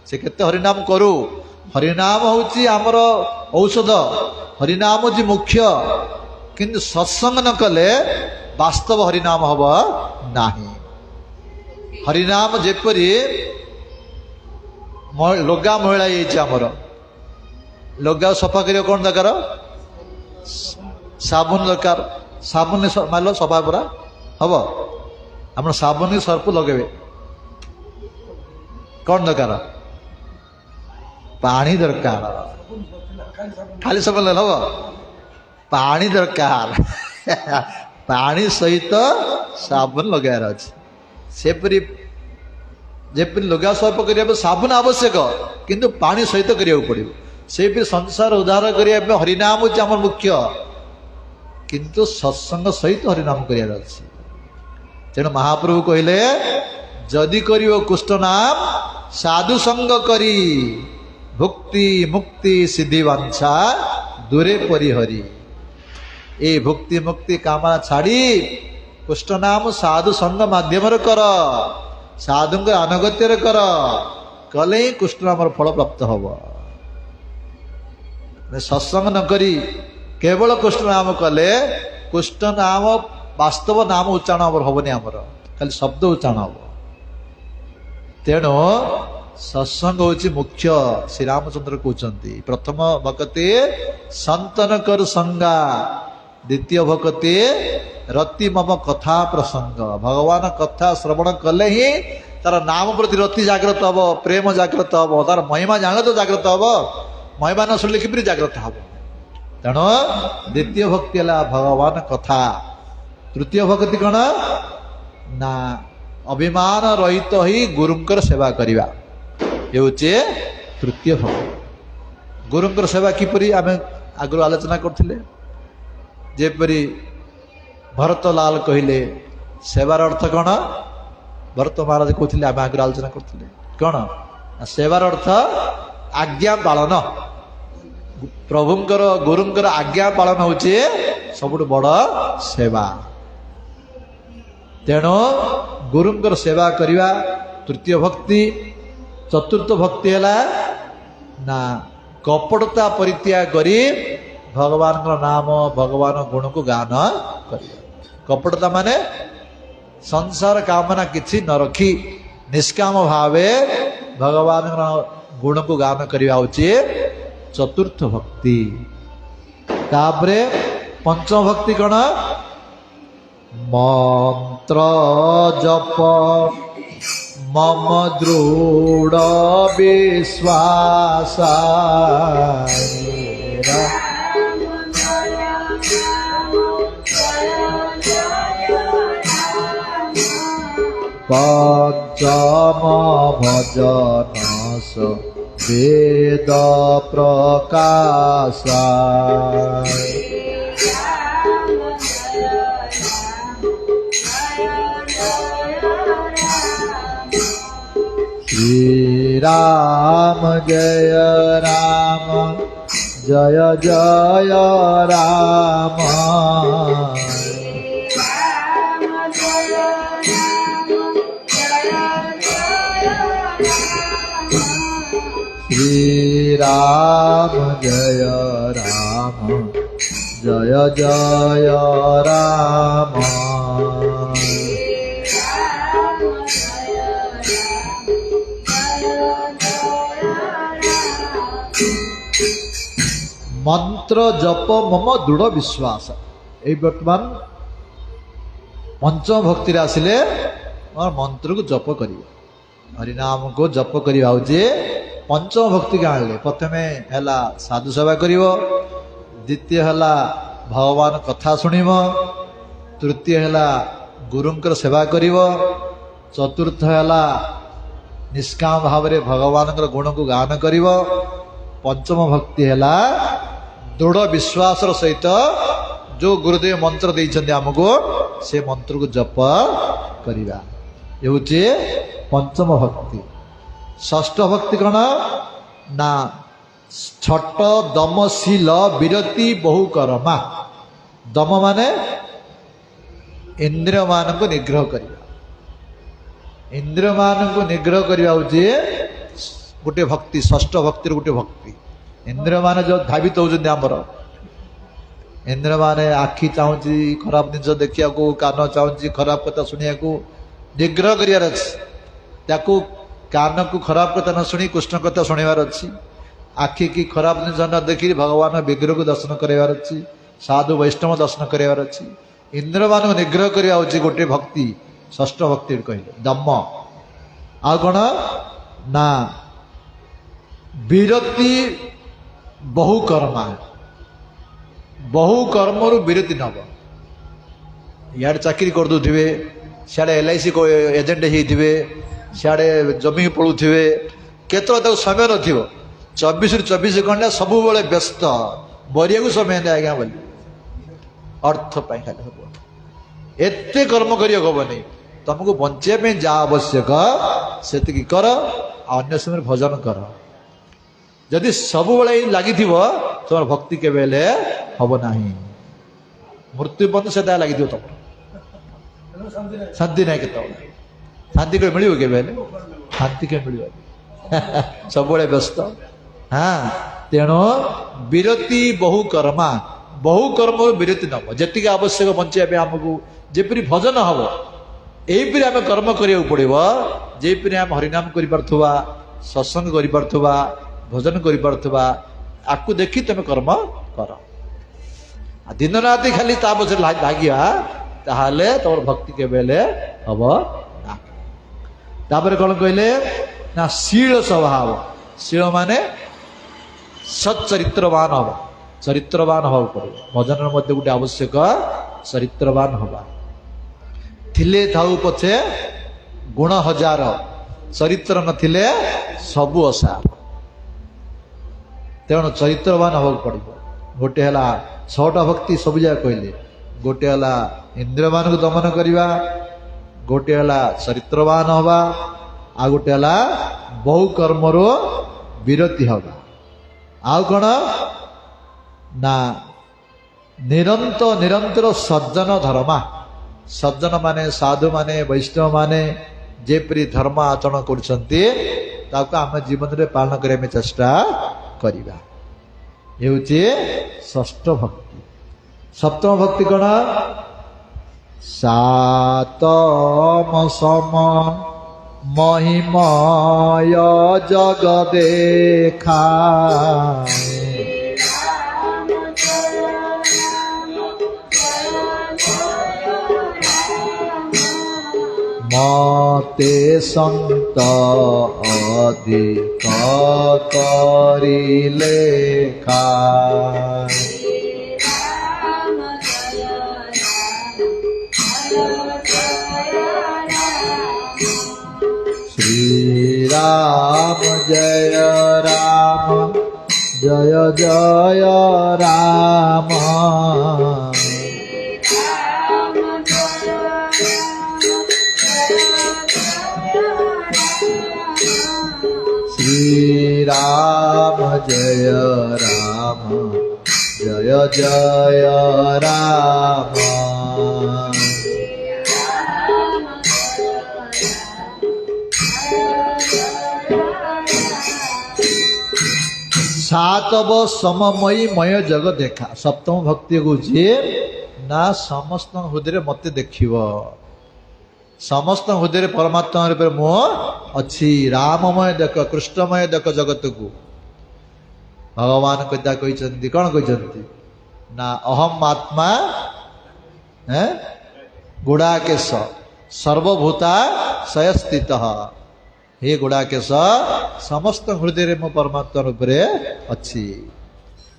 से केते हरिनाम करू हरिनाम हूँ आमर औषध हरिनाम हूँ मुख्य किंतु सत्संग न कले वास्तव हरिनाम हम ना हरिनाम जेपरी लुगा महिला आमर लुगा सफा कर कौन दरकार साबुन दरकार साबुन मार सफा पूरा हम आप साबुन सर्फ लगे कौन दरकार पानी दरकार खाली साबुन हम पानी दरकार पानी सहित साबुन लगार अच्छे सेपरी जेपरी लुगा सर्फ करने साबुन आवश्यक किंतु पानी सहित करिया पड़ो से भी संसार उद्धार करने हरिनाम हूँ आम मुख्य किंतु सत्संग सहित हरिनाम करार अच्छे तेणु महाप्रभु कहले जदि कर कुष्ठ नाम साधु संग करी भुक्ति मुक्ति सिद्धि वांछा दूरे परिहरी ए भुक्ति मुक्ति कामना छाड़ी कुष्ठ नाम साधु संग माध्यम कर साधु अनुगत्य कर कले ही कुष्ठ नाम फल प्राप्त हम सत्संग न करी केवल कुष्ठ नाम कले कुष्ठ नाम वास्तव नाम उच्चारण हमनी आमर खाली शब्द उच्चारण हम तेणु सत्संग हूँ मुख्य श्री रामचंद्र कहते प्रथम भक्ति संतन कर संगा द्वितीय भक्ति रति मम कथा प्रसंग भगवान कथा श्रवण कले ही तार नाम प्रति रति जागृत हम प्रेम जागृत हम तार महिमा जान तो जागृत हम महिमा न शुणिले कि जागृत हम तेणु द्वितीय भक्ति है भगवान कथा तृतीय भक्ति कौन ना अभिमान रहित ही गुरुंकर सेवा करवा ये तृतीय भक्ति गुरुंकर सेवा किपरि आमे आगु आलोचना करथिले जेपरि भरत लाल कहले सेवार अर्थ कौन भरत महाराज कहते आम आगे आलोचना करथिले कौन सेवार अर्थ आज्ञा पालन प्रभुंकर गुरुंकर आज्ञा पालन होचे सबुठ बड़ सेवा तेणु गुरुंकर सेवा करिवा तृतीय भक्ति चतुर्थ भक्ति है ना कपटता परित्याग करी भगवान नाम भगवान गुण को गान कर कपटता माने संसार कामना किछि न रखी निष्काम भावे भगवान गुण को गान करवा चतुर्थ भक्ति तापरे पंचम भक्ति कौन मंत्र जप मम दृढ़ विश्वास पंचम भजन वेद प्रकाश श्री राम जय राम जय जय राम श्री राम जय राम जय जय राम मंत्र जप मम दृढ़ विश्वास ये वर्तमान पंचम भक्ति आसिले और मंत्र को जप कर हरिनाम को जप करवा पंचम भक्ति के आने प्रथमे है साधु सेवा कर द्वितीय है भगवान कथा शुणव तृतीय है गुरुंकर सेवा कर चतुर्थ है निष्काम भाव भगवान गुण को गान कर पंचम भक्ति है दृढ़ विश्वास सहित जो गुरुदेव मंत्र देइछन्ति हमको से मंत्र को जप करिवा ये पंचम भक्ति षष्ठ भक्ति कौन ना छट दमशील विरति बहु करमा दम माने इंद्रिय मान को निग्रह करिवा इंद्रिय मान को निग्रह करिवा गोटे भक्ति षष्ठ भक्ति गोटे भक्ति इंद्रिय मान जो धावित होउछन्ति हमर इंद्रिय माने आखि चाहूँगी खराब जिन देखा कान चाहूँगी खराब कथा शुणा निग्रह करार अच्छी कान को खराब कथा न शुणी कृष्ण कथा शुणवार अच्छी आखि की खराब जिन न देखी भगवान विग्रह को दर्शन करार अच्छी साधु वैष्णव दर्शन करार अच्छी इंद्रिय मान को निग्रह करा गोटे भक्ति षष्ठ भक्ति कहले दम आ कौन ना विरति बहु कर्मा बहु कर्म रु विरति नब इे चाकरी करदे सियाड़े LIC को एजेंट होते सियाड़े जमी पड़ुवे केत समय न 24 ରୁ 24 घंटा सब व्यस्त बरिया को समय नहीं आज्ञा बोली अर्थ पाई खाली हम एत कर्म करनी तुमको बचाई जहाँ आवश्यक से कर अन्य समय भजन कर जदि सब लगी तुम भक्ति के हम ना मृत्यु बंद से लगी तुम शांति ना के शांति कोई मिल के शांति के मिल सब व्यस्त हाँ तेणु विरति बहु कर्मा विरति नब जी आवश्यक बचाई आमको जेपरी भजन हम यहीपरि आम कर्म करा पड़ो जेपरी आम हरिनाम करा सत्संग करा भजन करा आपको देखी तुम कर्म कर दिन राति खाली ता पछरे लागिया ताहले तोर भक्ति के बेले हब ना। तापर कौन कहले ना शील स्वभाव। शील माने सच्चरित्रवान हवा, चरित्रवान हवा पड़े। भजन मध्य गोटे आवश्यक चरित्रवान हवा। थिले थाउ पछे गुण हजार, चरित्र नथिले सबु असार। तेणु चरित्रवान हवा पड़े। गोटे हला 6टा भक्ति सब जगह कहले। गोटे हला इंद्रिय मान को दमन करवा, गोटे हला चरित्रवान हवा, आ गोटे हला बहु कर्मरो विरति हवा। आउ कौन ना निरंतर सज्जन धर्मा। सज्जन माने साधु माने वैष्णव माने जेपरी धर्म आचरण करछंती ताको आम जीवन रे पालन करे में चेष्टा करिबा। ये होची षष्ठ भक्ति। सप्तम भक्ति कौन सातम सम महिमय जग देखा मते संत अधिक करी लेखा श्री राम जय राम जय जय राम श्री राम जय राम जय जय राम। सातव सममयी मय जग देखा। सप्तम भक्ति कौची ना समस्त हृदय मत देखिव, समस्त हृदय परमात्मा रूप मु अच्छी। राममय देख, कृष्णमय देख जगत को। भगवान कदा कहते कौन कहते ना अहम आत्मा गुड़ाकेश सर्वभूता सय स्थित। हे गुड़ाकेश समस्त हृदय मु परमात्मा रूप अच्छी।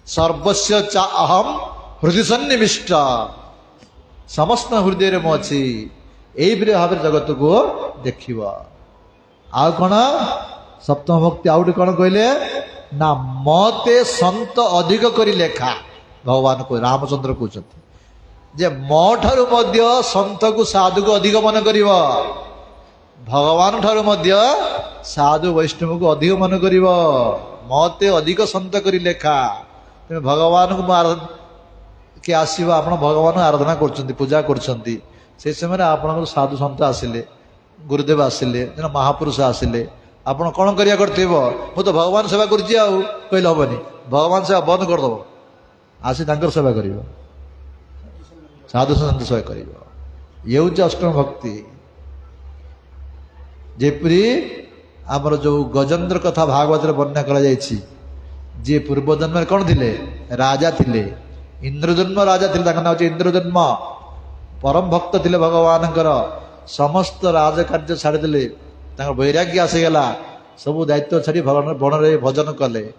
सर्वस्व चा अहम हृदय सन्निविष्ट। समस्त हृदय मु अच्छी। यही भाव जगत को देखिव। आउ कौन सप्तम भक्ति आउट कौन कहले ना मते संत अधिक करी लेखा। भगवान को रामचंद्र कहते जे मो ठारू मध्य संत को साधु को अधिक मन करिव। भगवान ठारू मध्य साधु वैष्णव को अधिक मन करिव। मते अधिक संत करी लेखा। तेणु भगवान को किए आसव आप भगवान आराधना कर पूजा कर से समय आप साधु सन्त आसिले, गुरुदेव आसिले, जन महापुरुष आसिले, आपण कौन करिया करथिब मु तो भगवान सेवा करछि आउ कहले हबनी। भगवान सेवा बंद करदब, आसी तांकर सेवा करियो, साधु सन्त सेवा करियो। ये हूँ अष्टम भक्ति। जेपरी आमर जो गजेंद्र कथा भागवत वर्णना करा जायछि, जे पूर्व जन्म कौन थिले राजा थिले, इंद्रजन्म राजा थिले, ताका नाम इंद्रजन्म। परम भक्त थिले भगवान समस्त राज कार्य छाड़देले, वैराग्य आसीगला, सब दायित्व छाड़ी भगवान बन रे भजन कले।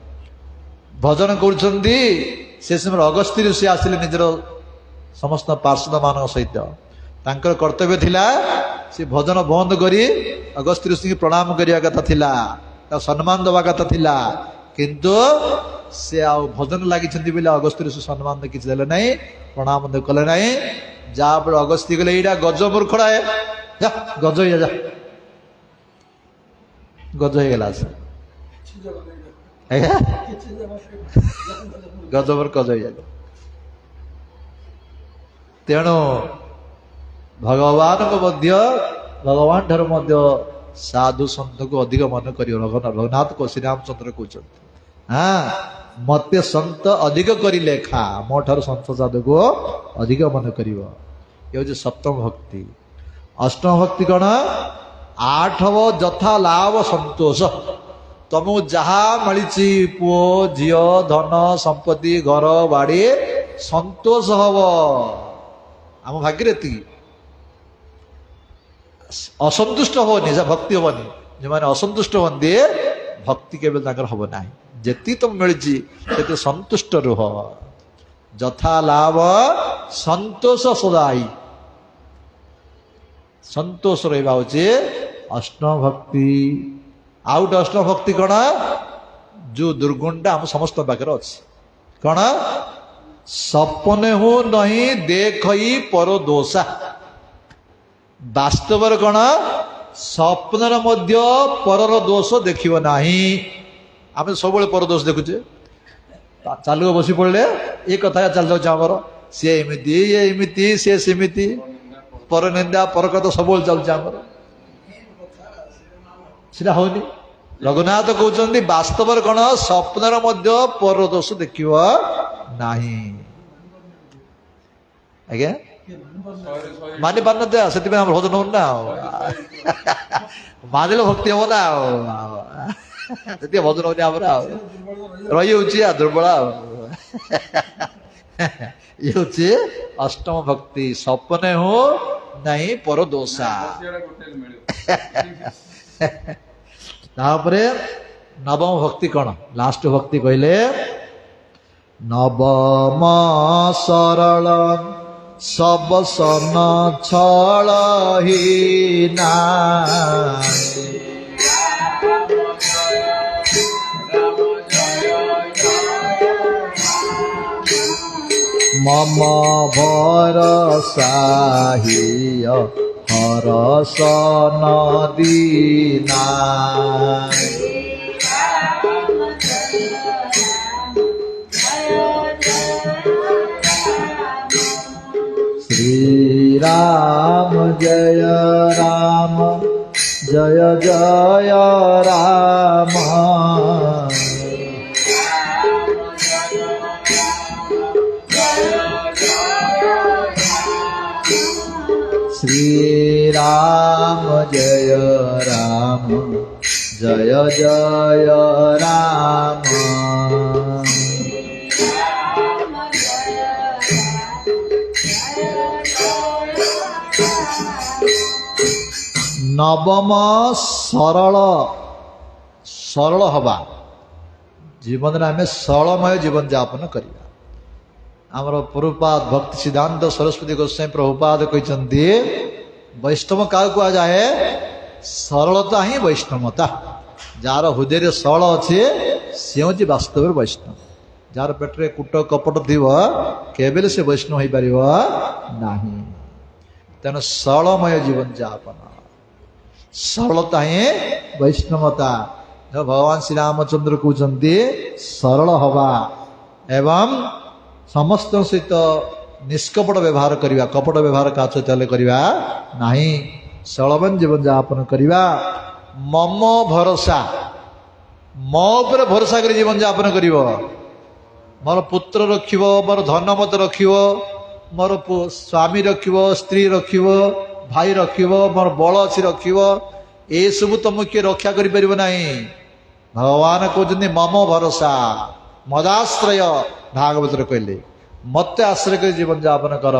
भजन करुछंती से समय अगस्त्य ऋषि आसिले निजर समस्त पार्षद मान सहित। तांकर कर्तव्य थिला से भजन बंद करी अगस्त्य ऋषि की प्रणाम करिया कथा थिला, सम्मान दवा कथा थिला, किंतु से आ भजन लगी अगस्त्य ऋषि सम्मान किसी देले नहीं, प्रणाम कले नहीं। जहाँ पर अगस्त्य कहले एटा गज मूर्खड़ा है, जा गज हो जा, गज हो गला गज मूर्ख गज हो जा। तेणु भगवान को मध्य भगवान ठार मध्य साधु सन्त को अधिक मन कर। रघुनाथ को श्री रामचंद्र कहते हाँ मते संत अधिक करी लेखा, मो ठार संत साधु को अधिक मन कर। ये हूँ सप्तम भक्ति। अष्टम भक्ति कौन आठव जथा लाभ संतोष। तुमको जहा मिली पुओ झील धन संपत्ति घर बाड़ी ସନ୍ତୋଷ ହବ। ଆମ ଭାଗ୍ୟରେ ଏତିକି। ଅସନ୍ତୁଷ୍ଟ ହବନି, ଭକ୍ତି ହବନି। ଯେଉଁମାନେ ଅସନ୍ତୁଷ୍ଟ ହୁଅନ୍ତି ଭକ୍ତି କେବେ ତାଙ୍କର ହବ ନାହିଁ। ଯେତିକି ତମେ ମିଳିଛି ସେଥିରେ ସନ୍ତୁଷ୍ଟ ରୁହ। ଯଥା ଲାଭ ସନ୍ତୋଷ ସଦାଇ। ସନ୍ତୋଷ ରହିବା ହଉଛି ଅଷ୍ଟମ ଭକ୍ତି। ଆଉ ଗୋଟେ ଅଷ୍ଟମ ଭକ୍ତି କଣ? ଯୋଉ ଦୁର୍ଗୁଣଟା ଆମ ସମସ୍ତଙ୍କ ପାଖରେ ଅଛି। କଣ? ସପନେ ହୁ ନହିଁ ଦେଖଇ ପର ଦୋଷା। ବାସ୍ତବରେ କଣ? ସ୍ୱପ୍ନରେ ମଧ୍ୟ ପରର ଦୋଷ ଦେଖିବ ନାହିଁ। ଆମେ ସବୁବେଳେ ପର ଦୋଷ ଦେଖୁଛେ। ଚାଲୁକ ବସି ପଡ଼ିଲେ ଏ କଥା ଚାଲି ଯାଉଛି ଆମର, ସିଏ ଏମିତି, ଇଏ ଏମିତି, ସିଏ ସେମିତି, ପର ନିନ୍ଦା ପର କଥା ସବୁବେଳେ ଚାଲୁଛି ଆମର। ସେଟା ହଉନି। ରଘୁନାଥ କହୁଛନ୍ତି ବାସ୍ତବରେ କଣ? ସ୍ୱପ୍ନରେ ମଧ୍ୟ ପର ଦୋଷ ଦେଖିବ ନାହିଁ। ଆଜ୍ଞା ମାନି ପାରୁନଥିବ, ସେଥିପାଇଁ ଆମର ଭଜନ ହଉନି ନା। ଆଉ ମାନିଲେ ଭକ୍ତି ହବ ନା। ଆଉ ସେଥିପାଇଁ ଭଜନ ହଉନି ଆମର। ଆଉ ରହିଯାଉଛି ଦୁର୍ବଳ। ଆଉ ଇଏ ହଉଛି ଅଷ୍ଟମ ଭକ୍ତି। ସପନେ ହୁ ନାହିଁ ପର ଦୋଷା। ତାପରେ ନବମ ଭକ୍ତି କଣ? ଲାଷ୍ଟ ଭକ୍ତି କହିଲେ ନବମ ସରଳ ସବ ସନ ଛଳ ହୀନା। ମମ ଭରସା ହିୟ ହରସ ନଦୀନା। श्रीराम जय राम जय जय राम। श्रीराम जय राम जय जय राम। नवम सरल। सरल हवा जीवन में आम सरलमय जीवन यापन करवा। आमर प्रभुपाद भक्ति सिद्धांत सरस्वती गोस्वामी प्रभुपाद कहते वैष्णव क्या कहुए? सरलता ही वैष्णवता। जार हृदय सरल अच्छे सी हूँ वास्तव वैष्णव। जार पेटे कूट कपट थी केवल से वैष्णव हो पार ना। तेणु सरलमय जीवन यापन, सरलता ही वैष्णवता। भगवान श्री रामचंद्र कहते सरल हवा एवं समस्त सहित निष्कपट व्यवहार करवा। कपट व्यवहार का सहित करवा नहीं। सरलमय जीवन यापन करवा। मम भरोसा, मो पर भरोसा कर जीवन यापन कर। मोर पुत्र रखिव, मोर धन मत रखिव, मोर स्वामी रखिव, स्त्री रखिव, भाई रखिव, मोर बल अच्छी रखिव। ये सब तुम किए रक्षा कर भगवान कहते मम भरोसा मदाश्रय। भागवत कहले मत आश्रय कर जीवन यापन कर।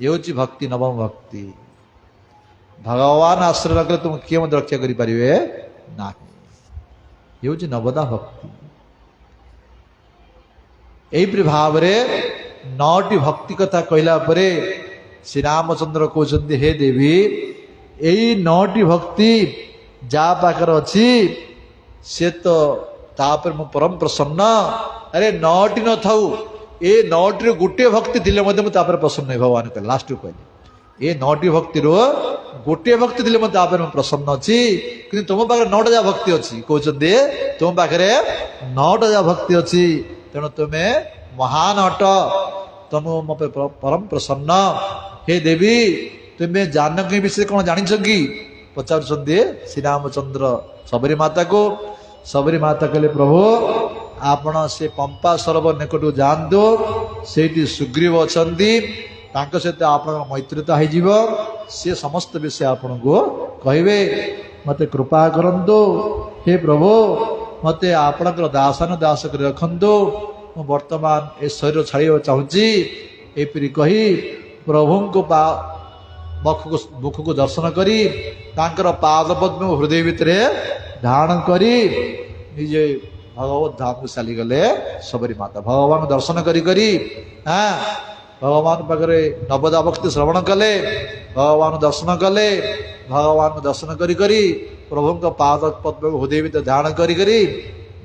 ये हूँ भक्ति, नवम भक्ति। भगवान आश्रय रखले तुम किए मत रक्षा करें ना। ये हूँ नवदा भक्ति। यही भाव में 9टी भक्ति कथा कहला परे श्री रामचंद्र कहते हे देवी यही 9टी भक्ति जा पाखर अच्छी से तो तापर मु परम प्रसन्न। अरे 9टी न थाऊ ए 9टी गोटे भक्ति थिले मध्य मु तापर प्रसन्न है। भगवान कहले लास्ट को कहले ए 9टी भक्ति रो गोटे भक्ति थिले मु तापर मु प्रसन्न अछि। कि तुम पाखरे 9टा जा भक्ति अछि कहउछन्ते तुम पाखरे 9टा जा भक्ति अछि। तेणु तुम्हें महान अट, तुम मो परम प्रसन्न। हे देवी तुम्हें जानकी विषय कौन जानिछ कि पचारुछन्ते श्री रामचंद्र सबरी माता को। सबरी माता कहले प्रभु आपण से पंपा सरोवर निकट जातु, सेठी सुग्रीव अछंती, तांको सहित आपण मैत्रीता हो जीव। से समस्त विषय आपण को कहबे। मते कृपा करंतु हे प्रभु, मते आपणकर दासन दास कर रखंतु। ମୁଁ ବର୍ତ୍ତମାନ ଏ ଶରୀର ଛାଡ଼ିବାକୁ ଚାହୁଁଛି ଏପରି କହି ପ୍ରଭୁଙ୍କୁ ମୁଖକୁ ଦର୍ଶନ କରି ତାଙ୍କର ପାଦ ପଦ୍ମ ହୃଦୟ ଭିତରେ ଧାରଣ କରି ନିଜେ ଭଗବତ ଧାମକୁ ଚାଲିଗଲେ ଶବରୀ ମାତା। ଭଗବାନ ଦର୍ଶନ କରି ଭଗବାନ ପାଖରେ ନବଦା ଭକ୍ତି ଶ୍ରବଣ କଲେ, ଭଗବାନ ଦର୍ଶନ କଲେ, ଭଗବାନଙ୍କୁ ଦର୍ଶନ କରି ପ୍ରଭୁଙ୍କ ପାଦ ପଦ୍ମ ହୃଦୟ ଭିତରେ ଧାରଣ କରି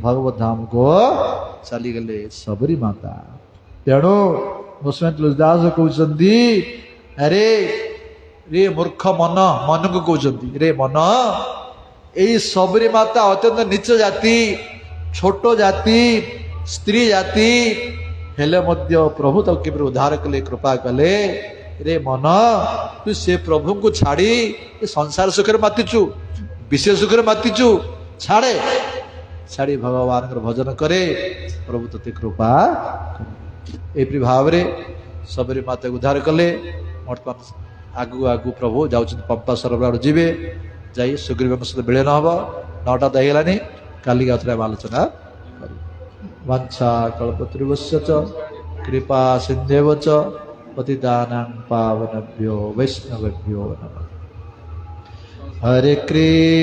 ଭଗବତ ଧାମକୁ ଚାଲିଗଲେ ଶବରୀ ମାତା। ତେଣୁ ଗୋସ୍ୱାମୀ ତୁଳସୀଦାସ କହୁଛନ୍ତି, ଆରେ ରେ ମୂର୍ଖ ମନକୁ କହୁଛନ୍ତି, ରେ ମନ, ଏଇ ଶବରୀ ମାତା ଅତ୍ୟନ୍ତ ନୀଚ ଜାତି, ଛୋଟ ଜାତି, ସ୍ତ୍ରୀ ଜାତି ହେଲେ ମଧ୍ୟ ପ୍ରଭୁ ତାକୁ କିପରି ଉଦ୍ଧାର କଲେ, କୃପା କଲେ। ରେ ମନ, ତୁ ସେ ପ୍ରଭୁଙ୍କୁ ଛାଡ଼ି ସଂସାର ସୁଖରେ ମାତିଛୁ, ବିଶେଷ ସୁଖରେ ମାତିଛୁ, ଛାଡ଼ି ଭଗବାନଙ୍କର ଭଜନ କରେ, ପ୍ରଭୁ ତତେ କୃପା କରେ। ଏପରି ଭାବରେ ଶବରୀ ମାତାକୁ ଉଦ୍ଧାର କଲେ। ବର୍ତ୍ତମାନ ଆଗକୁ ପ୍ରଭୁ ଯାଉଛନ୍ତି ପମ୍ପା ସରୋବର ଆଡ଼କୁ ଯିବେ, ଯାଇ ସୁଗ୍ରୀବଙ୍କ ସହିତ ମିଳନ ହବ। 9ଟା ତ ହେଇଗଲାନି, କାଲିକି ଆଉଥରେ ଆମେ ଆଲୋଚନା କରିବୁ। ବାଞ୍ଛା କଳ୍ପତରୁଭ୍ୟଶ୍ଚ କୃପା ସିନ୍ଧୁଭ୍ୟ ଚ ପତିତାନାଂ ପାବନେଭ୍ୟୋ ବୈଷ୍ଣବେଭ୍ୟୋ ନମଃ। ହରେ କୃଷ୍ଣ।